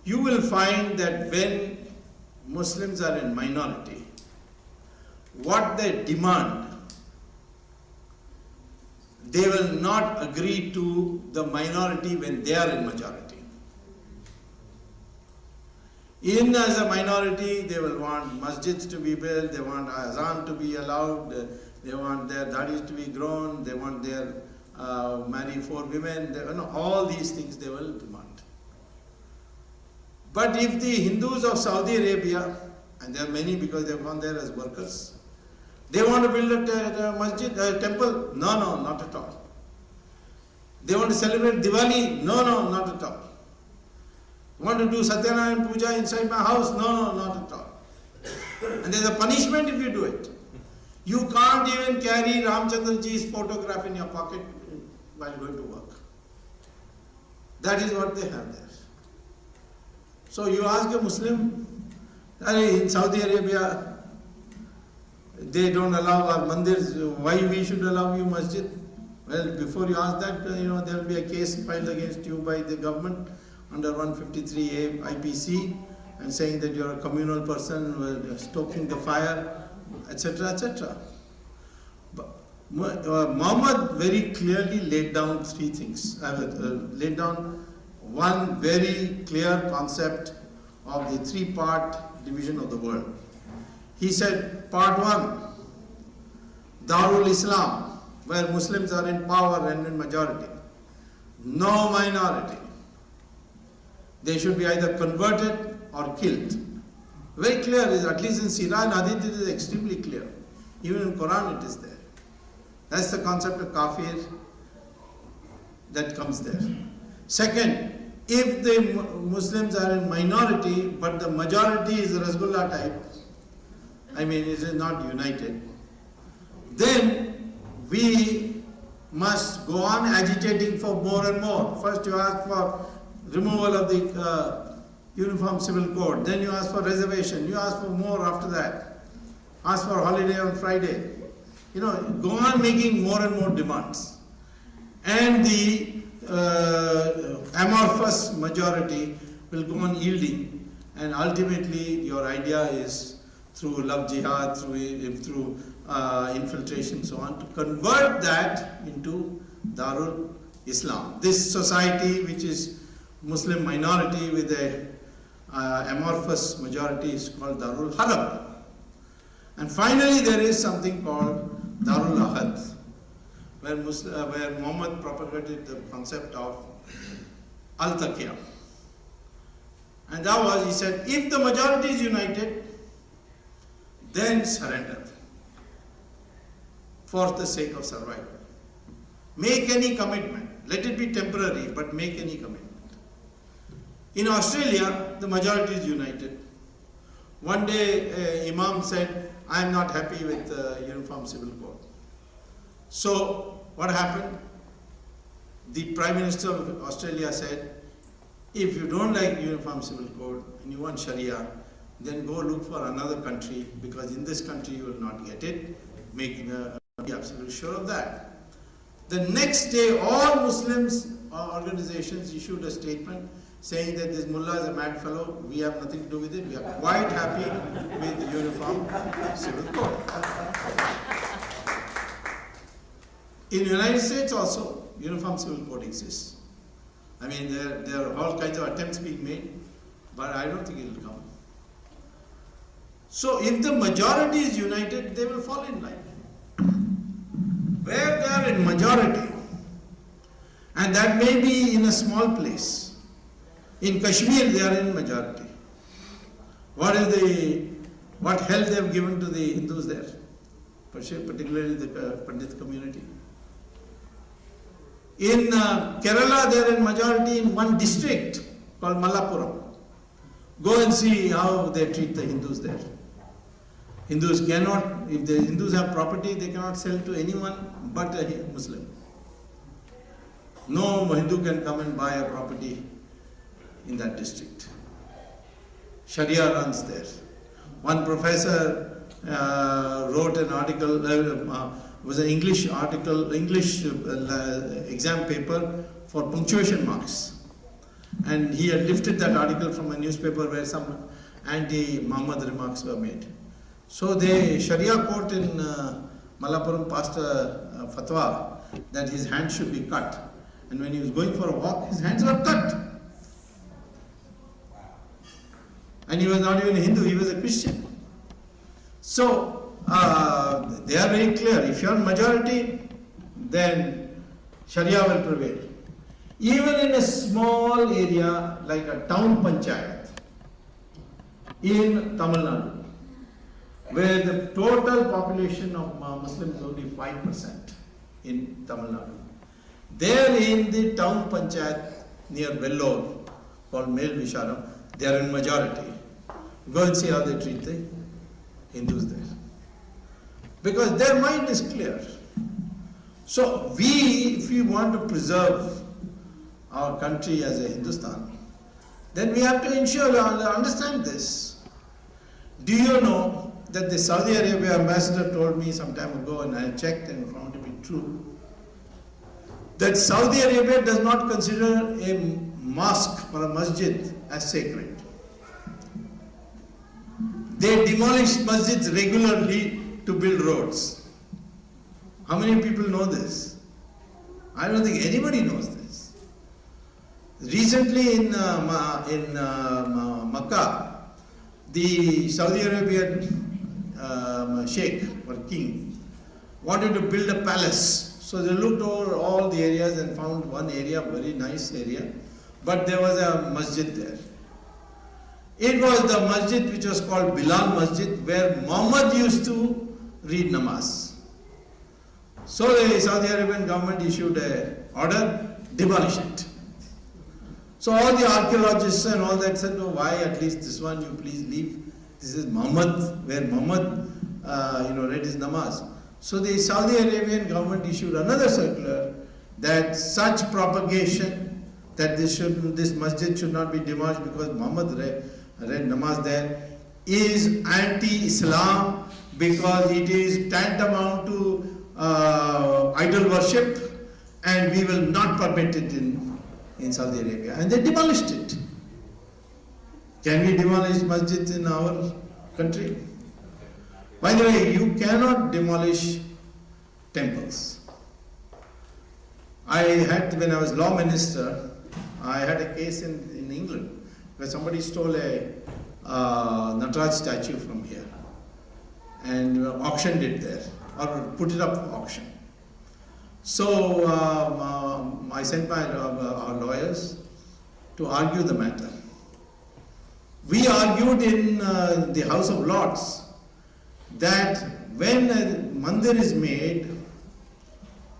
You will find that when Muslims are in minority, what they demand, they will not agree to the minority when they are in majority. Even as a minority, they will want masjids to be built, they want azan to be allowed, they want their dadis to be grown, they want their marry 4 women, all these things they will demand. But if the Hindus of Saudi Arabia, and there are many because they have gone there as workers, they want to build a masjid, a temple, no, not at all. They want to celebrate Diwali, no, not at all. Want to do Satyanarayana Puja inside my house? No, not at all. And there's a punishment if you do it. You can't even carry Ramchandra ji's photograph in your pocket while going to work. That is what they have there. So you ask a Muslim, in Saudi Arabia, they don't allow our mandirs, why we should allow you masjid? Well, before you ask that, there will be a case filed against you by the government under 153A IPC and saying that you are a communal person, stoking the fire, etc., etc. Muhammad very clearly laid down 3 things. Laid down one very clear concept of the 3-part division of the world. He said, part 1, Darul Islam, where Muslims are in power and in majority. No minority. They should be either converted or killed. Very clear, at least in Sirah and Hadith it is extremely clear. Even in Quran it is there. That's the concept of kafir that comes there. Second, if the Muslims are in minority, but the majority is Rasgullah type, I mean it is not united, then we must go on agitating for more and more. First you ask for removal of the Uniform Civil Code, then you ask for reservation, you ask for more after that, ask for holiday on Friday. You know, go on making more and more demands. And the amorphous majority will go on yielding, and ultimately your idea is through love jihad, through infiltration, so on, to convert that into Darul Islam. This society, which is Muslim minority with a amorphous majority, is called Darul Harab. And finally there is something called Darul Ahad, where Muhammad propagated the concept of Al-Taqiyah. And that was, he said, if the majority is united, then surrender for the sake of survival. Make any commitment. Let it be temporary, but make any commitment. In Australia, the majority is united. One day, Imam said, I am not happy with the Uniform Civil Code. So, what happened? The Prime Minister of Australia said, if you don't like Uniform Civil Code and you want Sharia, then go look for another country, because in this country you will not get it. Be absolutely sure of that. The next day, all Muslims organizations issued a statement saying that this mullah is a mad fellow, we have nothing to do with it, we are quite happy with the Uniform Civil Code. In the United States also, Uniform Civil Code exists. I mean, there are all kinds of attempts being made, but I don't think it will come. So if the majority is united, they will fall in line. Where they are in majority, and that may be in a small place. In Kashmir, they are in majority. What help they have given to the Hindus there, particularly the Pandit community? In Kerala, they are in majority in one district called Malappuram. Go and see how they treat the Hindus there. Hindus cannot, if the Hindus have property, they cannot sell to anyone but a Muslim. No Hindu can come and buy a property in that district. Sharia runs there. One professor wrote an article, was an English article, exam paper for punctuation marks. And he had lifted that article from a newspaper where some anti-Muhammad remarks were made. So the Sharia court in Malappuram passed a fatwa that his hands should be cut. And when he was going for a walk, his hands were cut. And he was not even a Hindu, he was a Christian. So they are very clear. If you are majority, then Sharia will prevail. Even in a small area like a town panchayat in Tamil Nadu, where the total population of Muslims is only 5% in Tamil Nadu. There in the town panchayat near Vellore, called Mel Visharam, they are in majority. Go and see how they treat the Hindus there. Because their mind is clear. So if we want to preserve our country as a Hindustan, then we have to ensure, understand this. Do you know that the Saudi Arabia ambassador told me some time ago, and I checked and found it to be true, that Saudi Arabia does not consider a mosque or a masjid as sacred. They demolish masjids regularly to build roads. How many people know this? I don't think anybody knows this. Recently in Makkah, the Saudi Arabian sheikh or king wanted to build a palace. So they looked over all the areas and found one area, very nice area, but there was a masjid there. It was the masjid which was called Bilal Masjid, where Muhammad used to read namaz. So the Saudi Arabian government issued an order, demolish it. So all the archaeologists and all that said, no, why at least this one you please leave. This is Muhammad, where Muhammad read his namaz. So the Saudi Arabian government issued another circular that such propagation, that this masjid should not be demolished because Muhammad read namaz there, is anti-Islam, because it is tantamount to idol worship, and we will not permit it in Saudi Arabia. And they demolished it. Can we demolish masjid in our country? By the way, you cannot demolish temples. When I was law minister, I had a case in England where somebody stole a Nataraj statue from here and auctioned it there, or put it up for auction. So I sent our lawyers to argue the matter. We argued in the House of Lords that when a mandir is made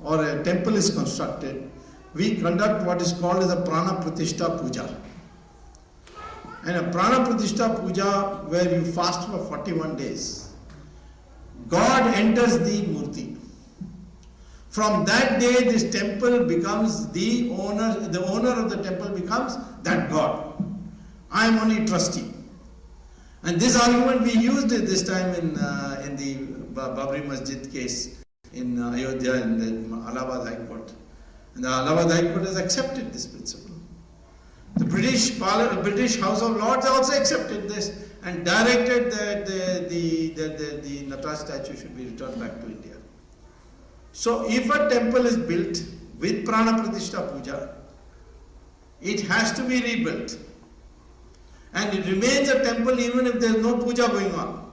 or a temple is constructed, we conduct what is called as a prana pratishtha puja. And a prana pratishtha puja, where you fast for 41 days. God enters the murti. From that day, this temple becomes the owner of the temple becomes that God. I am only trustee. And this argument we used it this time in the Babri Masjid case in Ayodhya in the Allahabad High Court. And the Allahabad High Court has accepted this principle. The British House of Lords also accepted this and directed that the Nataraj statue should be returned back to India. So if a temple is built with Prana Pratishtha Puja, it has to be rebuilt. And it remains a temple even if there is no puja going on.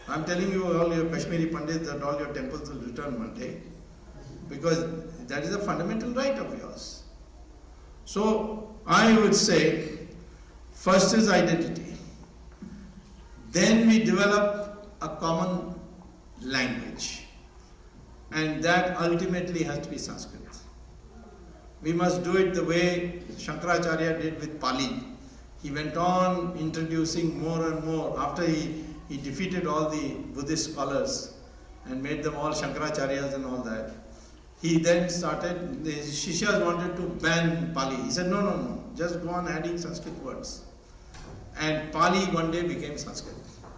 I am telling you, all your Kashmiri Pandits, that all your temples will return one day, because that is a fundamental right of yours. So I would say, first is identity. Then we develop a common language, and that ultimately has to be Sanskrit. We must do it the way Shankaracharya did with Pali. He went on introducing more and more. After he defeated all the Buddhist scholars and made them all Shankaracharyas and all that, he then started, the Shishyas wanted to ban Pali. He said, no, just go on adding Sanskrit words. And Pali one day became Sanskrit,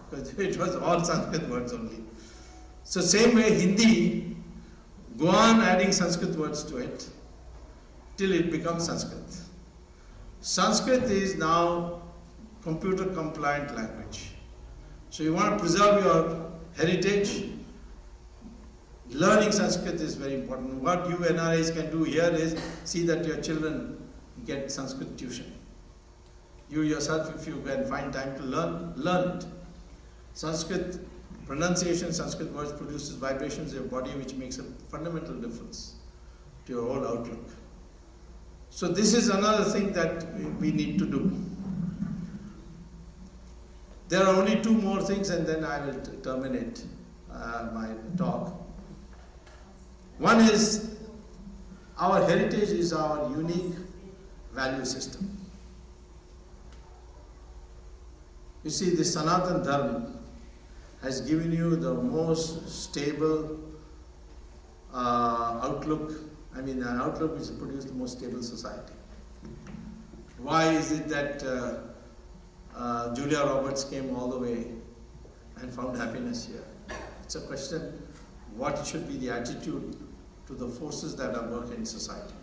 because it was all Sanskrit words only. So same way Hindi, go on adding Sanskrit words to it till it becomes Sanskrit. Sanskrit is now computer compliant language. So you want to preserve your heritage, learning Sanskrit is very important. What you NRIs can do here is see that your children get Sanskrit tuition. You yourself, if you can find time to learn it. Sanskrit pronunciation, Sanskrit words produces vibrations in your body which makes a fundamental difference to your whole outlook. So this is another thing that we need to do. There are only two more things and then I will terminate my talk. One is, our heritage is our unique value system. You see, the Sanatan Dharma has given you the most stable outlook. I mean, an outlook which produces the most stable society. Why is it that Julia Roberts came all the way and found happiness here? It's a question, what should be the attitude to the forces that are working in society?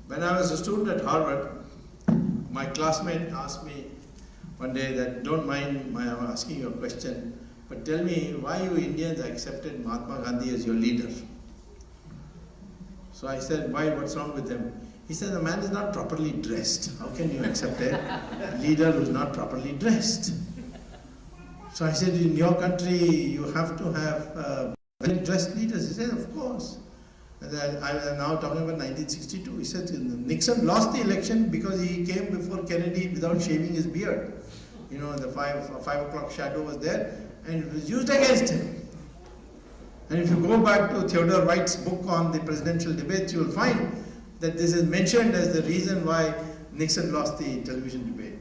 When I was a student at Harvard, my classmate asked me one day that, don't mind my asking you a question, but tell me why you Indians accepted Mahatma Gandhi as your leader. So I said, why, what's wrong with him? He said, the man is not properly dressed. How can you accept a leader who is not properly dressed? So I said, in your country, you have to have well-dressed leaders. He said, of course. And I am now talking about 1962. He said, Nixon lost the election because he came before Kennedy without shaving his beard. You know, the 5 o'clock shadow was there and it was used against him. And if you go back to Theodore White's book on the presidential debates, you will find that this is mentioned as the reason why Nixon lost the television debate.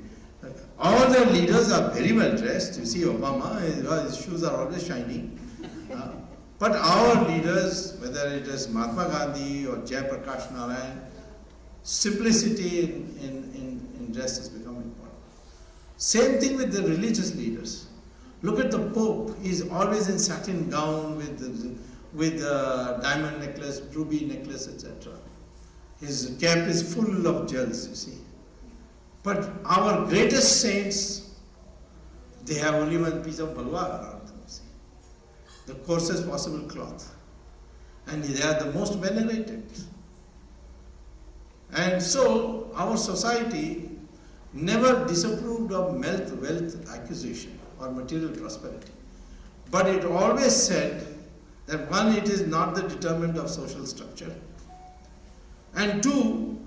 All their leaders are very well dressed. You see Obama, his shoes are always shining. But our leaders, whether it is Mahatma Gandhi or Jai Prakash Narayan, simplicity in dress has become important. Same thing with the religious leaders. Look at the Pope. He's always in satin gown with diamond necklace, ruby necklace, etc. His cap is full of jewels, you see. But our greatest saints, they have only one piece of bhalwa around them, see. The coarsest possible cloth. And they are the most venerated. And so, our society never disapproved of wealth acquisition or material prosperity. But it always said that one, it is not the determinant of social structure. And two,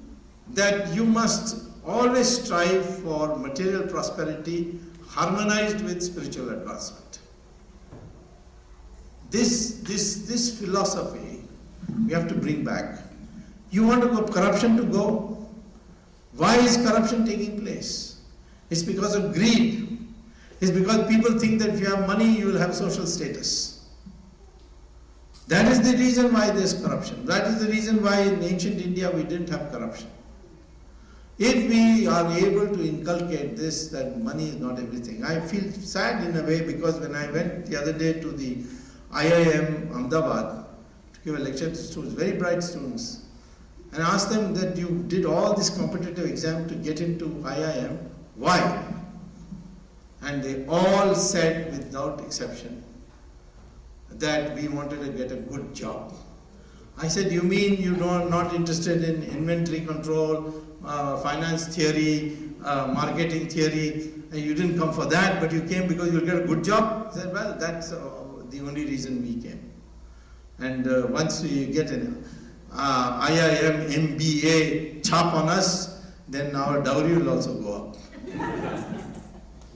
that you must always strive for material prosperity harmonized with spiritual advancement. This philosophy we have to bring back. You want corruption to go? Why is corruption taking place? It's because of greed. It's because people think that if you have money, you will have social status. That is the reason why there is corruption. That is the reason why in ancient India we didn't have corruption. If we are able to inculcate this, that money is not everything. I feel sad in a way because when I went the other day to the IIM Ahmedabad to give a lecture to students, very bright students, and asked them that you did all this competitive exam to get into IIM, why? And they all said without exception that we wanted to get a good job. I said, you mean you are not interested in inventory control, finance theory, marketing theory, and you didn't come for that, but you came because you'll get a good job? I said, well, that's the only reason we came. And once we get an IIM MBA chap on us, then our dowry will also go up.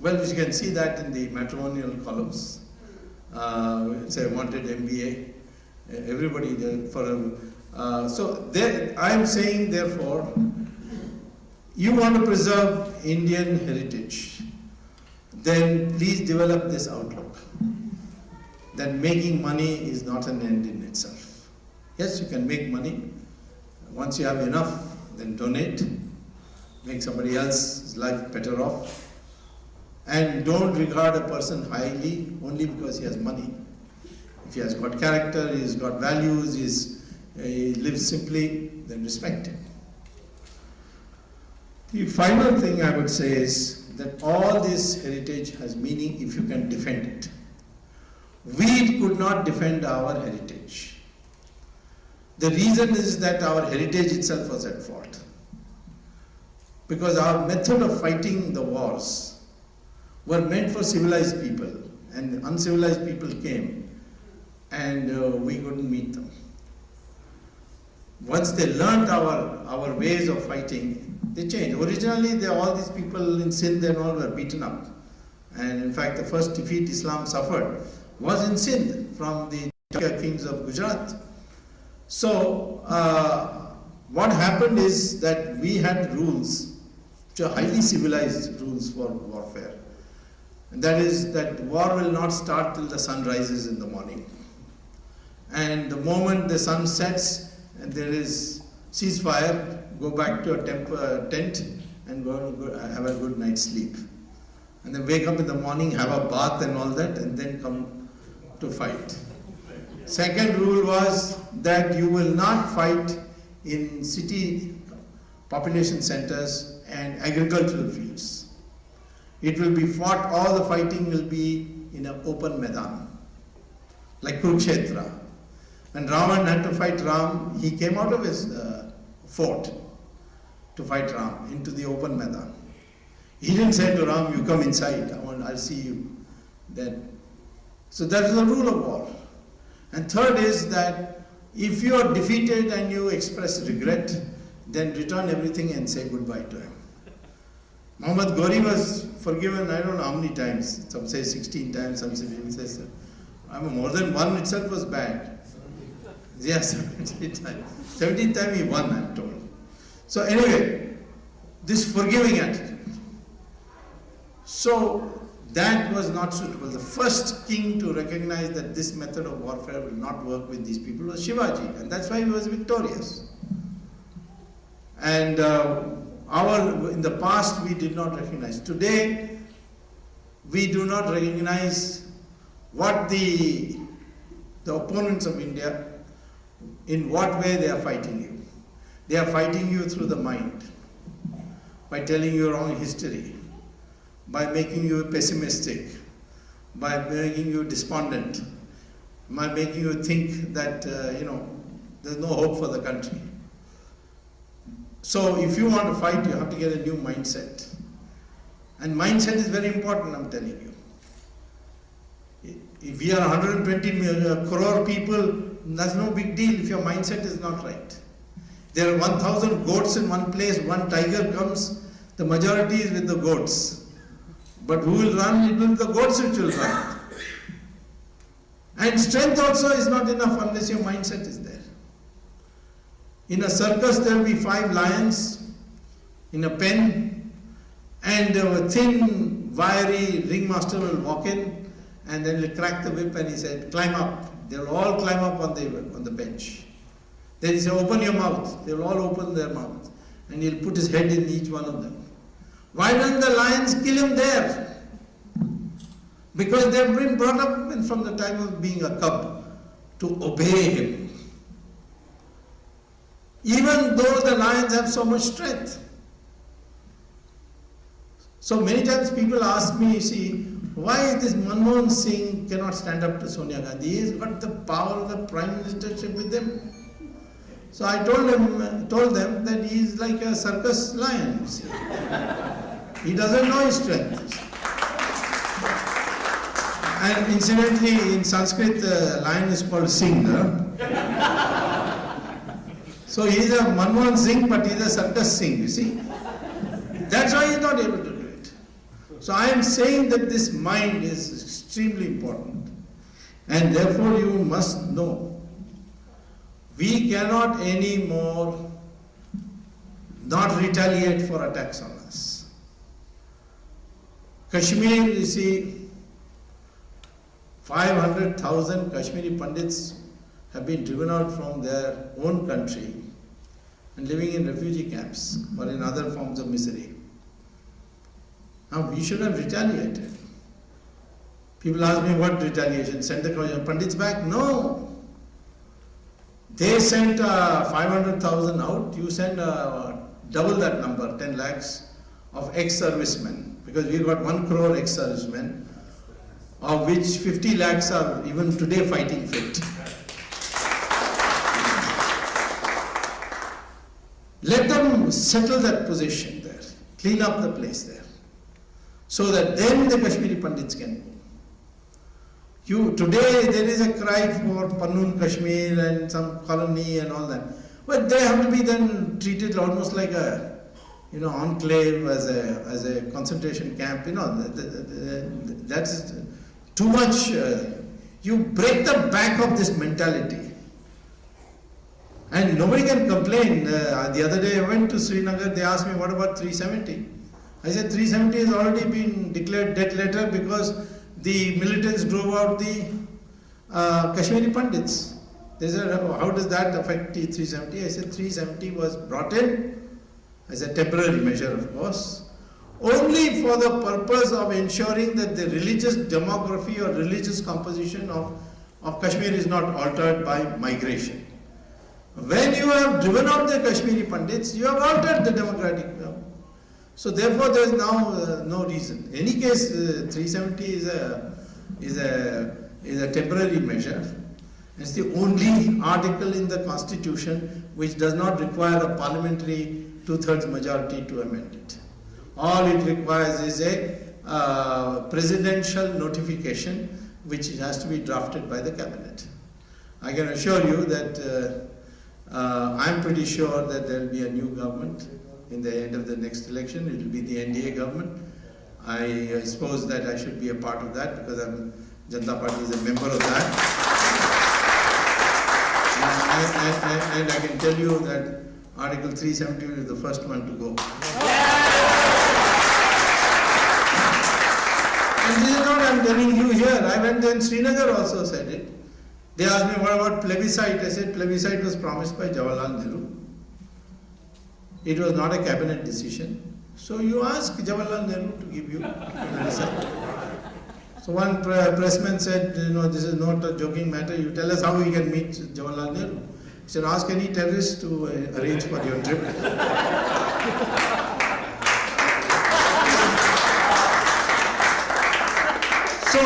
Well, you can see that in the matrimonial columns. Say wanted MBA, everybody there for so there, I am saying therefore, you want to preserve Indian heritage, then please develop this outlook that making money is not an end in itself. Yes, you can make money. Once you have enough, then donate, make somebody else's life better off. And don't regard a person highly only because he has money. If he has got character, he's got values, he lives simply, then respect him. The final thing I would say is that all this heritage has meaning if you can defend it. We could not defend our heritage. The reason is that our heritage itself was at fault. Because our method of fighting the wars were meant for civilized people, and uncivilized people came and we couldn't meet them. Once they learnt our ways of fighting, they changed. Originally, all these people in Sindh and all were beaten up. And in fact, the first defeat Islam suffered was in Sindh from the kings of Gujarat. So, what happened is that we had rules, which are highly civilized rules for warfare. And that is that war will not start till the sun rises in the morning. And the moment the sun sets and there is ceasefire, go back to a tent and go have a good night's sleep. And then wake up in the morning, have a bath and all that, and then come to fight. Second rule was that you will not fight in city population centers and agricultural fields. It will be fought, all the fighting will be in an open Maidan, like Kurukshetra. When Ravan had to fight Ram, he came out of his fort to fight Ram into the open Maidan. He didn't say to Ram, you come inside, I'll see you. Then, so that is the rule of war. And third is that if you are defeated and you express regret, then return everything and say goodbye to him. Muhammad Ghori was forgiven, I don't know how many times. Some say 16 times, some say more than one itself was bad. Yes, 17 times. 17th time he won, I'm told. So anyway, this forgiving attitude. So that was not suitable. The first king to recognize that this method of warfare will not work with these people was Shivaji, and that's why he was victorious. And in the past we did not recognize. Today we do not recognize what the opponents of India, in what way they are fighting you. They are fighting you through the mind, by telling you wrong history, by making you pessimistic, by making you despondent, by making you think that there's no hope for the country. So if you want to fight, you have to get a new mindset. And mindset is very important, I'm telling you. If we are 120 crore people, that's no big deal if your mindset is not right. There are 1,000 goats in one place, one tiger comes, the majority is with the goats. But who will run? It will be the goats which will run. And strength also is not enough unless your mindset is there. In a circus there will be 5 lions in a pen, and a thin, wiry ringmaster will walk in, and then he'll crack the whip and he said, climb up. They'll all climb up on the bench. Then he said, open your mouth. They'll all open their mouth. And he'll put his head in each one of them. Why don't the lions kill him there? Because they've been brought up from the time of being a cub to obey him. Even though the lions have so much strength. So many times people ask me, you see, why this Manmohan Singh cannot stand up to Sonia Gandhi? He's got the power of the prime ministership with him. So I told them that he's like a circus lion. See. He doesn't know his strength. And incidentally, in Sanskrit, the lion is called Singh. So he's a Manmohan Singh, but he's a circus Singh, you see. That's why he's not able to do it. So I am saying that this mind is extremely important. And therefore you must know, we cannot anymore not retaliate for attacks on us. Kashmir, you see, 500,000 Kashmiri Pandits have been driven out from their own country and living in refugee camps or in other forms of misery. Now we should have retaliated. People ask me, what retaliation? Send the Pandits back? No. They sent 500,000 out, you send double that number, 10 lakhs of ex-servicemen, because we got 1 crore ex-servicemen, of which 50 lakhs are even today fighting fit. Let them settle that position there, clean up the place there, so that then the Kashmiri Pandits can go. Today there is a cry for Pannun Kashmir and some colony and all that, but they have to be then treated almost like a enclave, as a concentration camp. That's too much. You break the back of this mentality. And nobody can complain. The other day I went to Srinagar, they asked me, what about 370? I said 370 has already been declared dead letter because the militants drove out the Kashmiri Pandits. They said, how does that affect T370? I said 370 was brought in as a temporary measure, of course, only for the purpose of ensuring that the religious demography or religious composition of Kashmir is not altered by migration. When you have driven out the Kashmiri Pandits, you have altered the democratic. So therefore there is now no reason. In any case, 370 is a temporary measure. It's the only article in the Constitution which does not require a parliamentary 2/3 majority to amend it. All it requires is a presidential notification which has to be drafted by the cabinet. I can assure you that I'm pretty sure that there will be a new government in the end of the next election. It will be the NDA government. I suppose that I should be a part of that because Janata Party is a member of that. And I can tell you that Article 370 is the first one to go. And this is not I'm telling you here. I went there in Srinagar also said it. They asked me what about plebiscite. I said plebiscite was promised by Jawaharlal Nehru. It was not a cabinet decision. So you ask Jawaharlal Nehru to give you plebiscite. So one pressman said, this is not a joking matter. You tell us how we can meet Jawaharlal Nehru. He said, ask any terrorist to arrange for your trip. So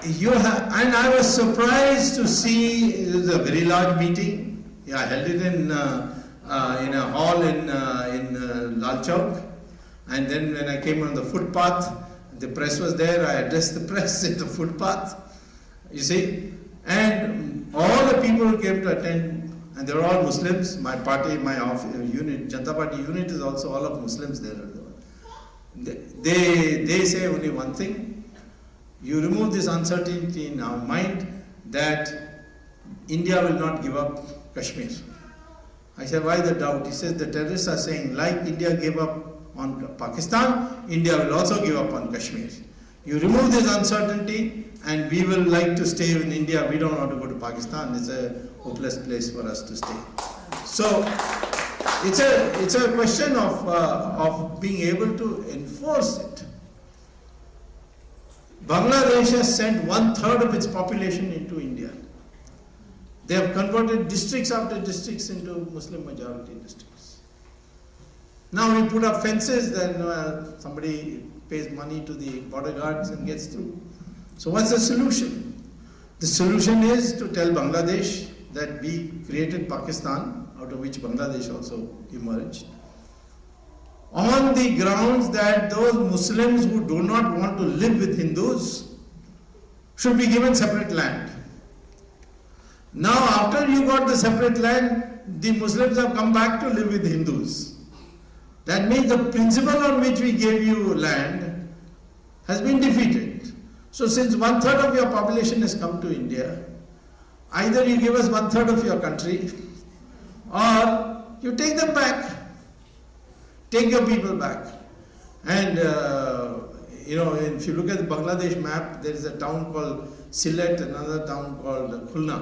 and I was surprised to see it was a very large meeting. Yeah, I held it in a hall in Lal Chowk, and then when I came on the footpath, the press was there. I addressed the press at the footpath. You see, and all the people who came to attend, and they were all Muslims. My party, my unit, Janata Party unit is also all of Muslims there. They say only one thing. You remove this uncertainty in our mind that India will not give up Kashmir. I said, why the doubt? He says the terrorists are saying, like India gave up on Pakistan, India will also give up on Kashmir. You remove this uncertainty and we will like to stay in India. We don't want to go to Pakistan. It's a hopeless place for us to stay. So it's a question of being able to enforce it. Bangladesh has sent 1/3 of its population into India. They have converted districts after districts into Muslim majority districts. Now we put up fences, then somebody pays money to the border guards and gets through. So what's the solution? The solution is to tell Bangladesh that we created Pakistan, out of which Bangladesh also emerged, on the grounds that those Muslims who do not want to live with Hindus should be given separate land. Now after you got the separate land, the Muslims have come back to live with Hindus. That means the principle on which we gave you land has been defeated. So since 1/3 of your population has come to India, either you give us 1/3 of your country or you take them back. Take your people back. And if you look at the Bangladesh map, there is a town called Sylhet, another town called Khulna.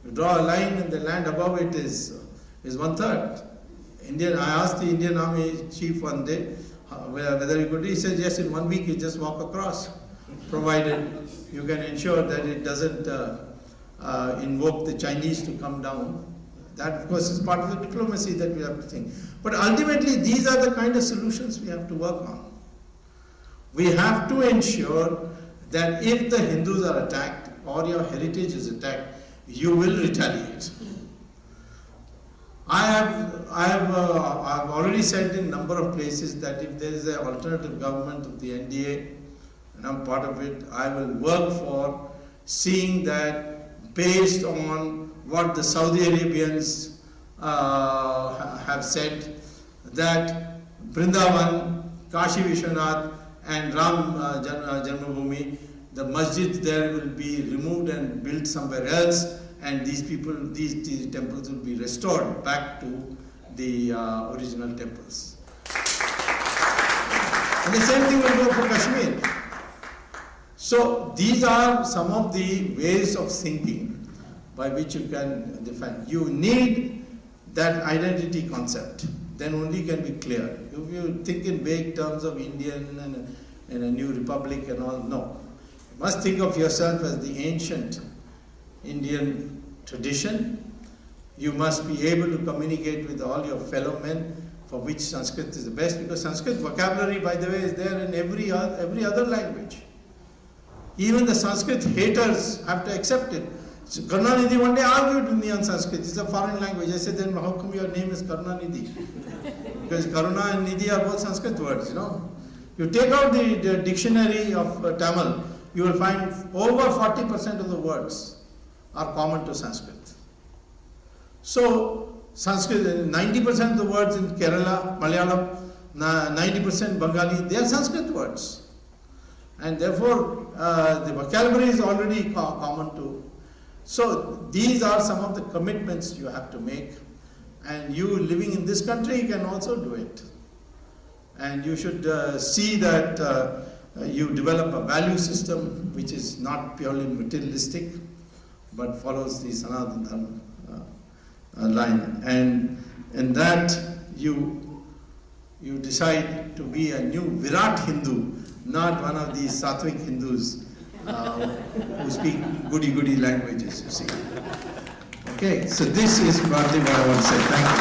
You draw a line and the land above it is 1/3. I asked the Indian Army chief one day whether he could. He said, yes, in 1 week you just walk across, provided you can ensure that it doesn't invoke the Chinese to come down. That, of course, is part of the diplomacy that we have to think. But ultimately, these are the kind of solutions we have to work on. We have to ensure that if the Hindus are attacked or your heritage is attacked, you will retaliate. I have already said in a number of places that if there is an alternative government of the NDA, and I'm part of it, I will work for seeing that based on what the Saudi Arabians have said, that Vrindavan, Kashi Vishwanath and Ram Janmabhoomi, the masjids there will be removed and built somewhere else, and these temples will be restored back to the original temples. And the same thing will go for Kashmir. So these are some of the ways of thinking by which you can define. You need that identity concept, then only can be clear. If you think in vague terms of Indian and a new republic and all, no. You must think of yourself as the ancient Indian tradition. You must be able to communicate with all your fellow men, for which Sanskrit is the best, because Sanskrit vocabulary, by the way, is there in every other language. Even the Sanskrit haters have to accept it. So Karunanidhi one day argued with me on Sanskrit. It's a foreign language. I said, then how come your name is Karunanidhi? Because Karuna and Nidhi are both Sanskrit words, You take out the dictionary of Tamil, you will find over 40% of the words are common to Sanskrit. So Sanskrit, 90% of the words in Kerala, Malayalam, 90% Bengali, they are Sanskrit words. And therefore, the vocabulary is already common to. So these are some of the commitments you have to make, and you living in this country can also do it. And you should see that you develop a value system which is not purely materialistic but follows the Sanatan Dharma line, and that you decide to be a new Virat Hindu, not one of these Sattvic Hindus who speak goody languages, you see. Okay, so this is broadly what I want to say. Thank you.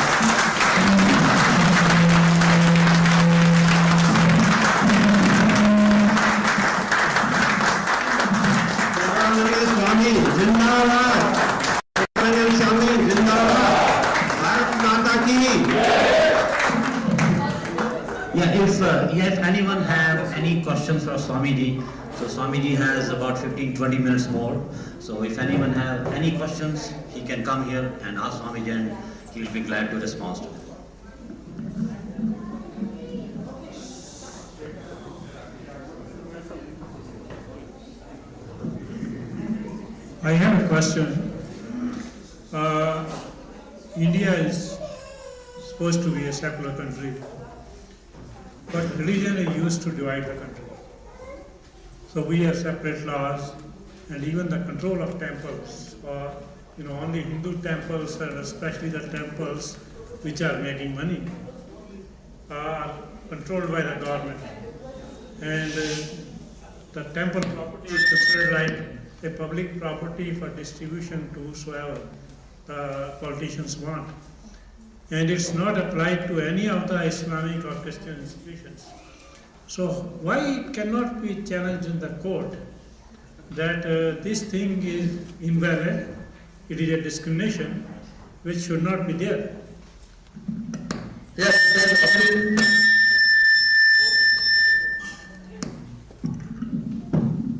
Swamy, Zindabad! Subramanian Swamy, Zindabad! Bharat Mata ki! Yeah, if anyone have any questions for Swamiji, so Swamiji has about 15-20 minutes more. So if anyone have any questions, he can come here and ask Swamiji and he will be glad to respond to them. I have a question. India is supposed to be a secular country, but religion is used to divide the country. So we have separate laws, and even the control of temples, or only Hindu temples, and especially the temples which are making money, are controlled by the government. And the temple property is considered like a public property for distribution to whosoever the politicians want. And it's not applied to any of the Islamic or Christian institutions. So why it cannot be challenged in the court that this thing is invalid, it is a discrimination which should not be there? Yes,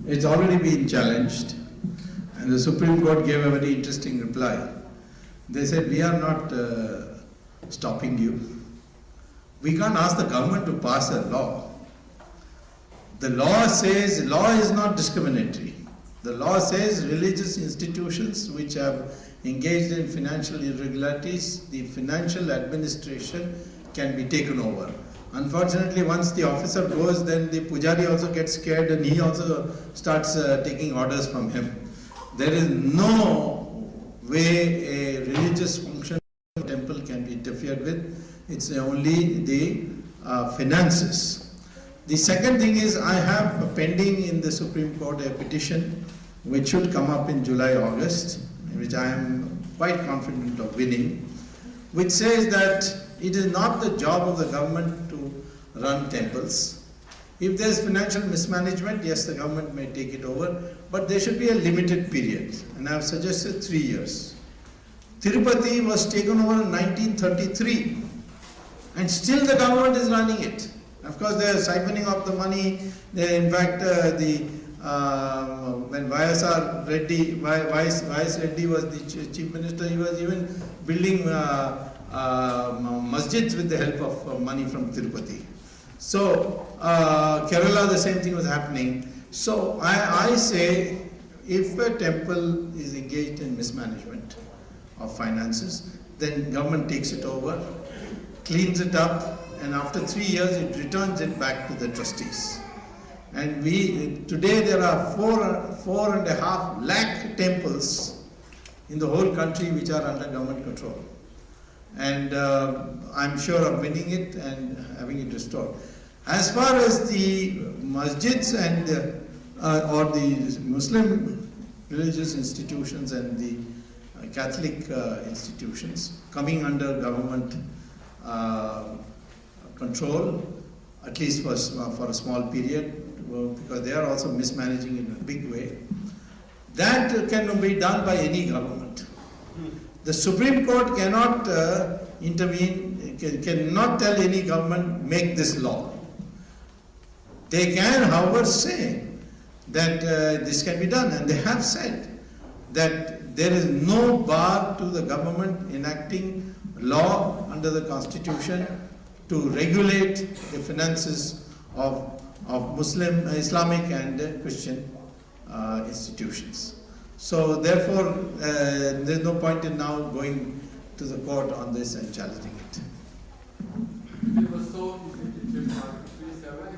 it's already been challenged, and the Supreme Court gave a very interesting reply. They said, we are not stopping you. We can't ask the government to pass a law. The law says, law is not discriminatory. The law says religious institutions which have engaged in financial irregularities, the financial administration can be taken over. Unfortunately, once the officer goes, then the pujari also gets scared and he also starts taking orders from him. There is no way a religious function of a temple can be interfered with. It's only the finances. The second thing is, I have pending in the Supreme Court a petition which should come up in July, August, which I am quite confident of winning, which says that it is not the job of the government to run temples. If there is financial mismanagement, yes, the government may take it over, but there should be a limited period, and I have suggested 3 years. Tirupati was taken over in 1933, and still the government is running it. Of course, they are siphoning off the money. In fact, when YS Reddy was the chief minister, he was even building masjids with the help of money from Tirupati. So Kerala, the same thing was happening. So I say, if a temple is engaged in mismanagement of finances, then government takes it over, cleans it up, and after 3 years it returns it back to the trustees. And today there are 4.5 lakh temples in the whole country which are under government control. And I'm sure of winning it and having it restored. As far as the masjids and or the Muslim religious institutions and the Catholic institutions coming under government control, at least for a small period, because they are also mismanaging in a big way, that can be done by any government. The Supreme Court cannot intervene, cannot tell any government, make this law. They can, however, say that this can be done, and they have said that there is no bar to the government enacting law under the Constitution to regulate the finances of Muslim, Islamic and Christian institutions. So therefore, there is no point in now going to the court on this and challenging it. It was so easy to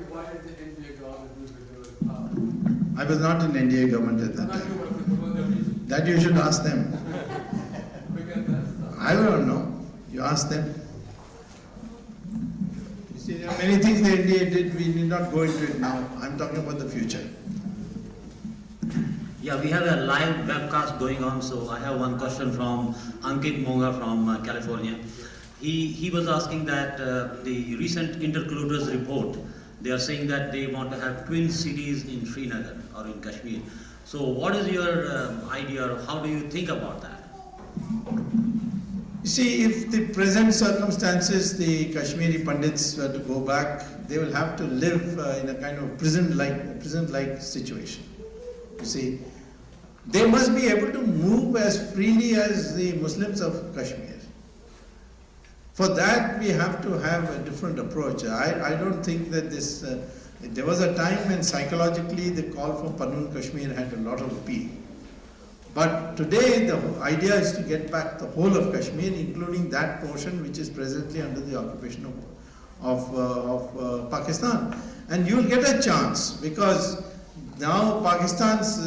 why did the India government do it? I was not in NDA government at that time. That you should ask them. I don't know. You ask them. You see, there are many things the NDA did. We need not go into it now. I'm talking about the future. Yeah, we have a live webcast going on, so I have one question from Ankit Monga from California. He was asking that the recent intercluders report, they are saying that they want to have twin cities in Srinagar or in Kashmir. So what is your idea, or how do you think about that? You see, if the present circumstances, the Kashmiri Pandits were to go back, they will have to live in a kind of prison-like situation. You see, they must be able to move as freely as the Muslims of Kashmir. For that, we have to have a different approach. I don't think that this, there was a time when psychologically the call for Panun Kashmir had a lot of appeal. But today the idea is to get back the whole of Kashmir, including that portion which is presently under the occupation of Pakistan. And you will get a chance, because now Pakistan's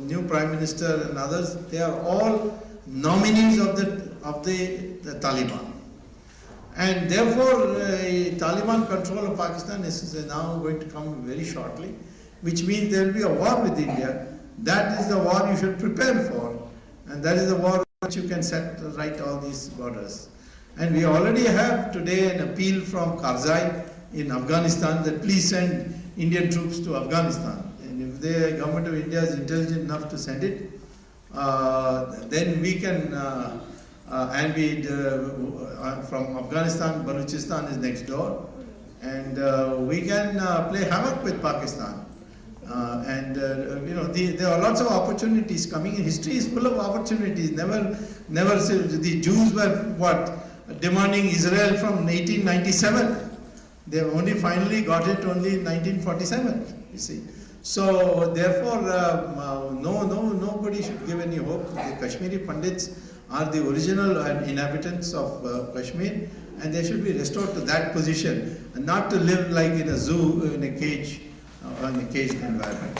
new Prime Minister and others, they are all nominees of the Taliban. And therefore, Taliban control of Pakistan is now going to come very shortly, which means there will be a war with India. That is the war you should prepare for, and that is the war which you can set right all these borders. And we already have today an appeal from Karzai in Afghanistan that please send Indian troops to Afghanistan. And if the government of India is intelligent enough to send it, then we can, from Afghanistan, Balochistan is next door, and we can play havoc with Pakistan. There are lots of opportunities coming. History is full of opportunities. Never the Jews were demanding Israel from 1897. They only finally got it only in 1947. You see. So therefore, nobody should give any hope. The Kashmiri Pandits are the original inhabitants of Kashmir, and they should be restored to that position, and not to live like in a zoo, in a cage, in a caged environment.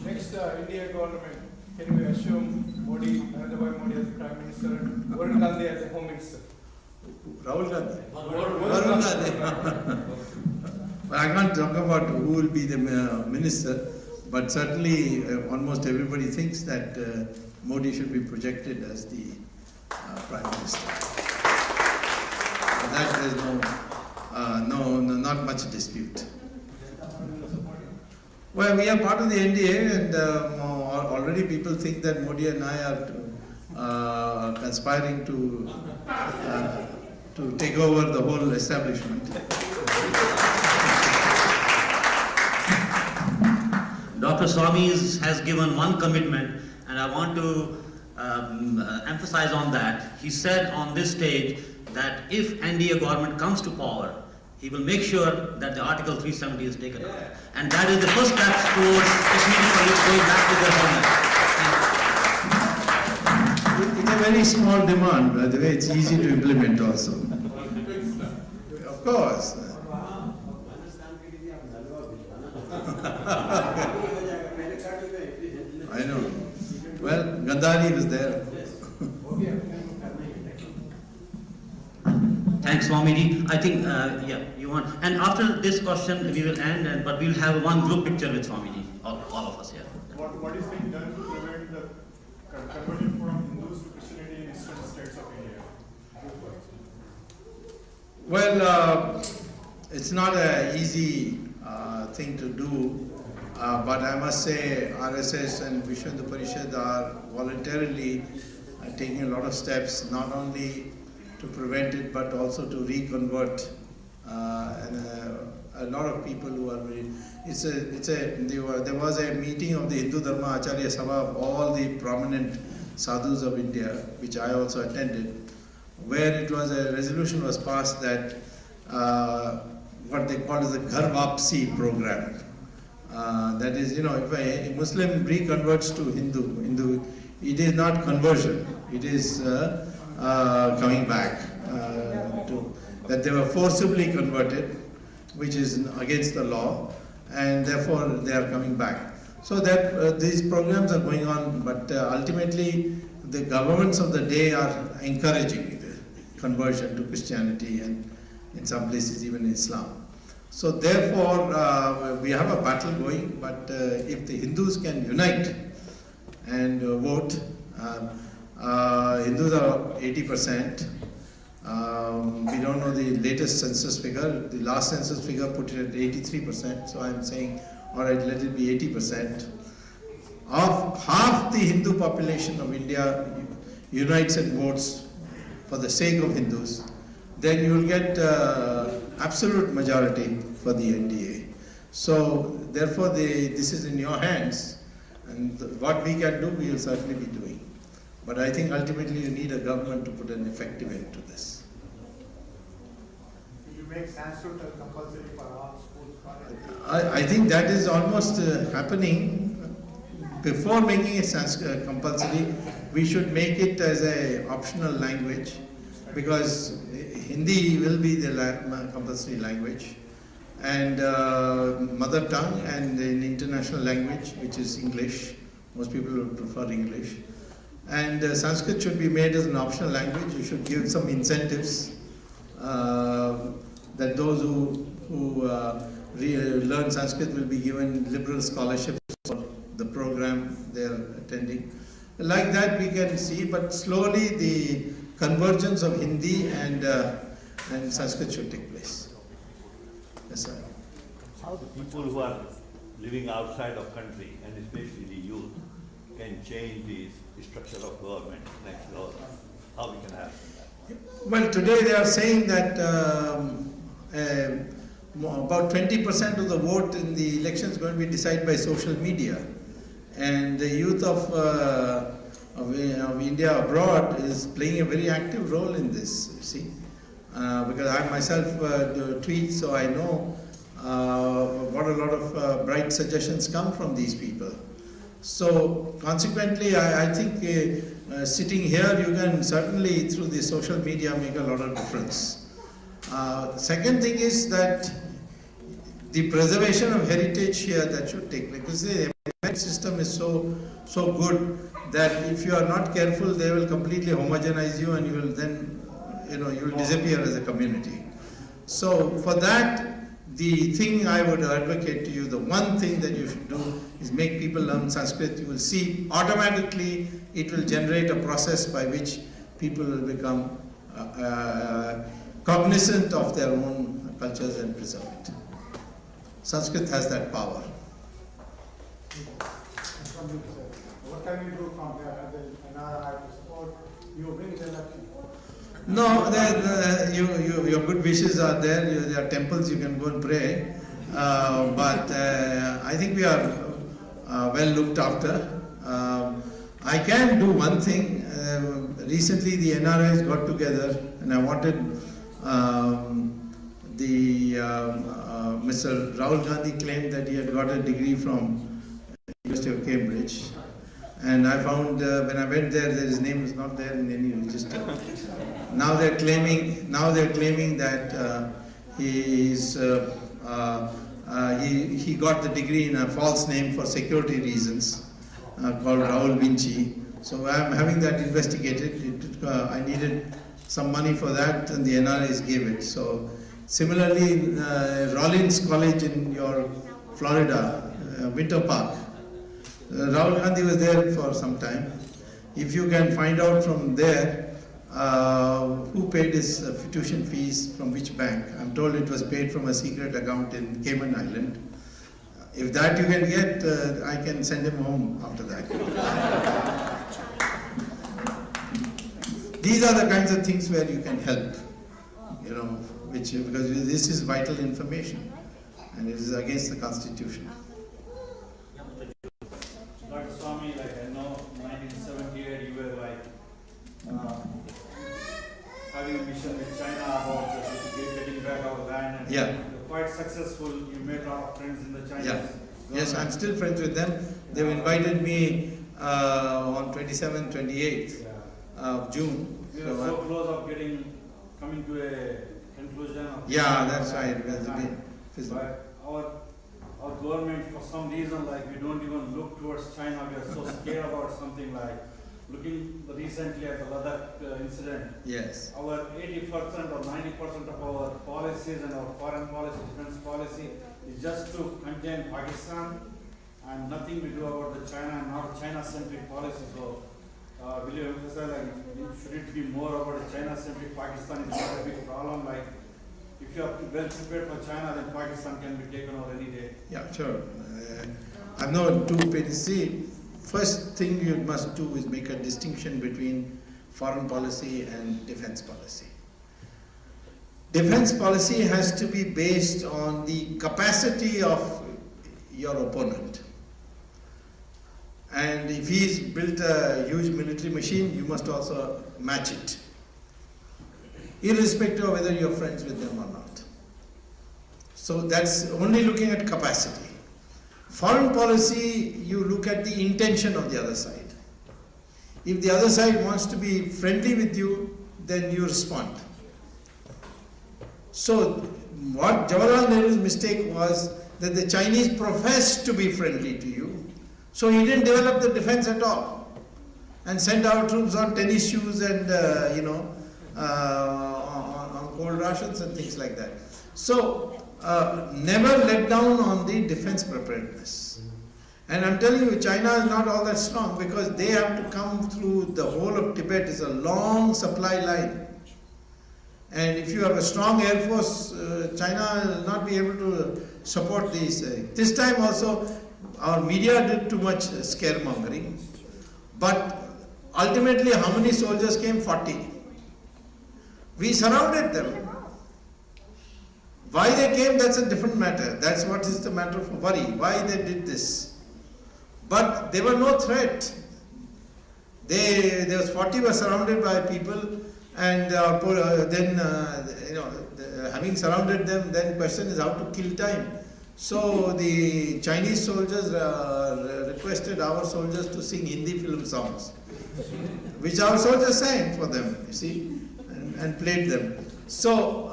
Next, India government, can we assume Narendra Modi as the Prime Minister, Varun Gandhi as the Home Minister? Rahul Gandhi. Varun Gandhi. Well, I can't talk about who will be the minister, but certainly almost everybody thinks that Modi should be projected as the Prime Minister. That there is not much dispute. Well, we are part of the NDA, and already people think that Modi and I are conspiring to take over the whole establishment. Dr. Swamy has given one commitment, and I want to emphasize on that. He said on this stage that if NDA government comes to power, he will make sure that the Article 370 is taken out. And that is the first step towards Kashmiri Pandits going back to their homeland. It's a very small demand, by the way. It's easy to implement also. Of course. I know. Well, Gandhari was there. Thanks, Swamiji. I think, you want. And after this question, we will end, but we'll have one group picture with Swamiji, all of us here. What is being done to prevent the conversion from Hindus to Christianity in eastern states of India? Well, it's not an easy thing to do, but I must say RSS and Vishwa Hindu Parishad are voluntarily taking a lot of steps, not only to prevent it, but also to reconvert a lot of people who are very. There was a meeting of the Hindu Dharma Acharya Sabha of all the prominent sadhus of India, which I also attended, where it was a resolution was passed that what they call as the Ghar Vapsi program. That is, if a Muslim reconverts to Hindu, it is not conversion. It is coming back. that they were forcibly converted, which is against the law, and therefore they are coming back. So that these programs are going on, but ultimately the governments of the day are encouraging the conversion to Christianity and in some places even Islam. So therefore we have a battle going, but if the Hindus can unite and vote, Hindus are 80%. We don't know the latest census figure. The last census figure put it at 83%. So I'm saying, all right, let it be 80%. Of half the Hindu population of India unites and votes for the sake of Hindus, then you will get absolute majority for the NDA. So therefore, this is in your hands, and what we can do, we will certainly be doing. But I think ultimately you need a government to put an effective end to this. Will you make Sanskrit compulsory for all schools, colleges? I think that is almost happening. Before making it Sanskrit compulsory, we should make it as an optional language, because Hindi will be the compulsory language, and mother tongue, and an international language, which is English. Most people would prefer English. And Sanskrit should be made as an optional language. You should give some incentives that those who learn Sanskrit will be given liberal scholarships for the program they are attending. Like that we can see, but slowly the convergence of Hindi and Sanskrit should take place. Yes, sir. How the people who are living outside of country, and especially the youth, can change the structure of government next law? How we can happen that? Well, today they are saying that about 20% of the vote in the election is going to be decided by social media, and the youth of India abroad is playing a very active role in this. You see, because I myself tweet, so I know what a lot of bright suggestions come from these people. So consequently, I think sitting here, you can certainly through the social media make a lot of difference. Second thing is that the preservation of heritage here, that should take place. Because the American system is so good that if you are not careful, they will completely homogenize you, and you will then, you will disappear as a community. So for that, the thing I would advocate to you, the one thing that you should do is make people learn Sanskrit. You will see automatically it will generate a process by which people will become cognizant of their own cultures and preserve it. Sanskrit has that power. What can you do from here as an NRI to support you bring the election? No, your good wishes are there. There are temples you can go and pray. But I think we are well looked after. I can do one thing. Recently the NRIs got together, and I wanted Mr. Rahul Gandhi claimed that he had got a degree from University of Cambridge. And I found when I went there, his name is not there in any register. Now they're claiming that he got the degree in a false name for security reasons, called Rahul Vinci. So I'm having that investigated. I needed some money for that, and the NRIs gave it. So similarly, Rollins College in your Florida, Winter Park. Rahul Gandhi was there for some time. If you can find out from there who paid his tuition fees from which bank. I'm told it was paid from a secret account in Cayman Island. If that you can get, I can send him home after that. These are the kinds of things where you can help, because this is vital information and it is against the Constitution. Dr. Swamy, I know 1978 you were having a mission with China about getting back our land, and Yeah. you're quite successful. You made a lot of friends in the Chinese government. Yes, I'm still friends with them. They've invited me on 27th, 28th of June. We are so close of coming to a conclusion. inclusion. Yeah, that's right. But our government, for some reason, like we don't even look towards China. We are so scared about something like looking recently at the Ladakh incident. Yes. Our 80% or 90% of our policies and our foreign policy, defense policy is just to contain Pakistan and nothing we do about the China and not China-centric policy. So, will you emphasize, like, should it be more about the China-centric? Pakistan is not a big problem. Like, if you are well prepared for China, then Pakistan can be taken over any day. Yeah, sure. I'm not too paid. See, first thing you must do is make a distinction between foreign policy and defense policy. Defense policy has to be based on the capacity of your opponent. And if he's built a huge military machine, you must also match it, irrespective of whether you're friends with them or not. So that's only looking at capacity. Foreign policy, you look at the intention of the other side. If the other side wants to be friendly with you, then you respond. So what Jawaharlal Nehru's mistake was that the Chinese professed to be friendly to you, so he didn't develop the defense at all and sent our troops on tennis shoes and on cold rations and things like that. So never let down on the defense preparedness. And I'm telling you, China is not all that strong because they have to come through the whole of Tibet. It's a long supply line. And if you have a strong air force, China will not be able to support these. This time also, our media did too much scaremongering. But ultimately, how many soldiers came? 40. We surrounded them. Why they came, that's a different matter. That's what is the matter of worry. Why they did this. But they were no threat. There was 40 were surrounded by people, and having surrounded them, then question is how to kill time. So the Chinese soldiers requested our soldiers to sing Hindi film songs, which our soldiers sang for them, you see, and played them. So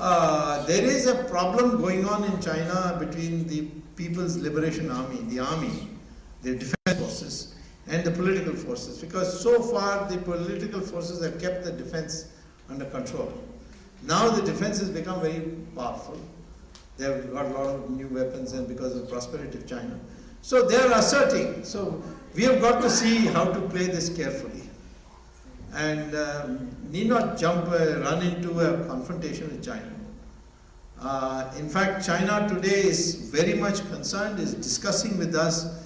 there is a problem going on in China between the People's Liberation Army, the defense forces, and the political forces, because so far the political forces have kept the defense under control. Now the defense has become very powerful. They have got a lot of new weapons, and because of the prosperity of China. So they are asserting. So we have got to see how to play this carefully. And need not run into a confrontation with China. In fact, China today is very much concerned, is discussing with us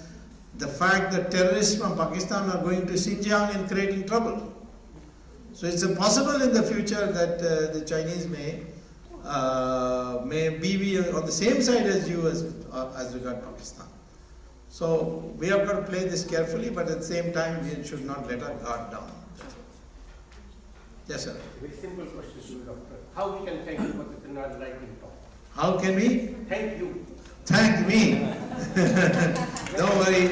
the fact that terrorists from Pakistan are going to Xinjiang and creating trouble. So it's possible in the future that the Chinese may be on the same side as you as regard Pakistan. So we have got to play this carefully, but at the same time we should not let our guard down. Yes, sir. Very simple question to you, Doctor. How we can thank you for this enlightening talk? How can we? Thank you. Thank me. Don't worry.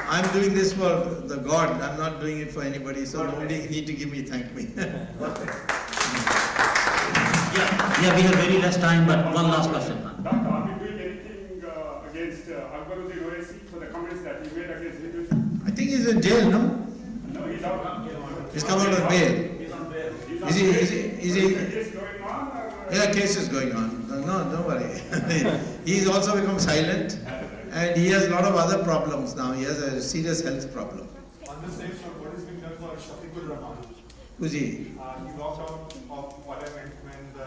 I'm doing this for the God. I'm not doing it for anybody, so nobody need to give me thank me. Yeah, we have very less time, but one last question. Doctor, are we doing anything against Akbaruddin Owaisi for the comments that he made against Hinduism? I think he's in jail, no? No, he's out. He's come out on bail. He's on bail. Is he? Is the case going on? Yeah, case is going on. No, don't worry. He's also become silent, and he has a lot of other problems now. He has a serious health problem. On the same show, what is being done for Shafiqur Rahman? Who's he? He walked out of parliament when the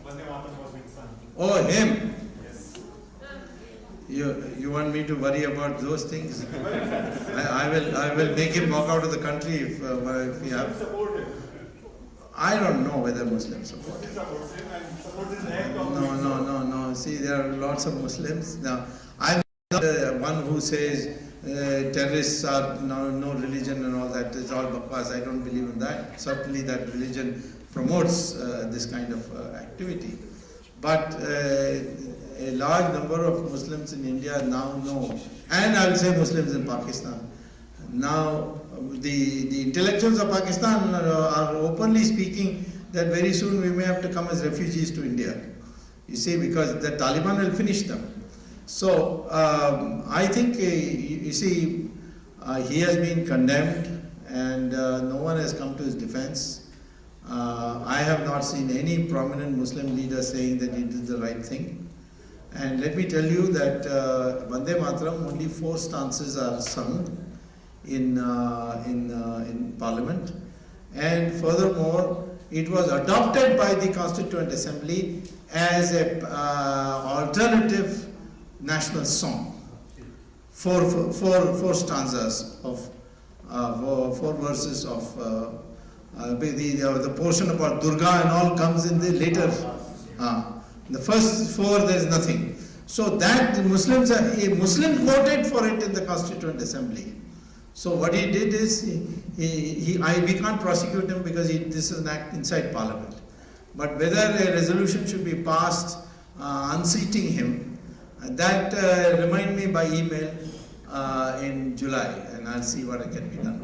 Vande Mataram was being sung. Oh, him. Yes. You want me to worry about those things? I will make him walk out of the country if we have. Support him. I don't know whether Muslims support him. Supports him and supports his act of. No. See, there are lots of Muslims now. I'm not the one who says terrorists are no religion and all that. It's all bakwas. I don't believe in that. Certainly, that religion promotes this kind of activity. But a large number of Muslims in India now know, and I will say Muslims in Pakistan, now the intellectuals of Pakistan are openly speaking that very soon we may have to come as refugees to India. You see, because the Taliban will finish them. So I think, you see, he has been condemned and no one has come to his defense. I have not seen any prominent Muslim leader saying that he did the right thing. And let me tell you that Vande Mataram, only 4 stanzas are sung in Parliament. And furthermore, it was adopted by the Constituent Assembly as a alternative national song. Four stanzas of 4 verses of the portion about Durga and all comes in the later. The first 4 there is nothing. So that Muslims voted for it in the Constituent Assembly. So what he did is we can't prosecute him because this is an act inside Parliament. But whether a resolution should be passed unseating him, that remind me by email in July, and I'll see what can be done.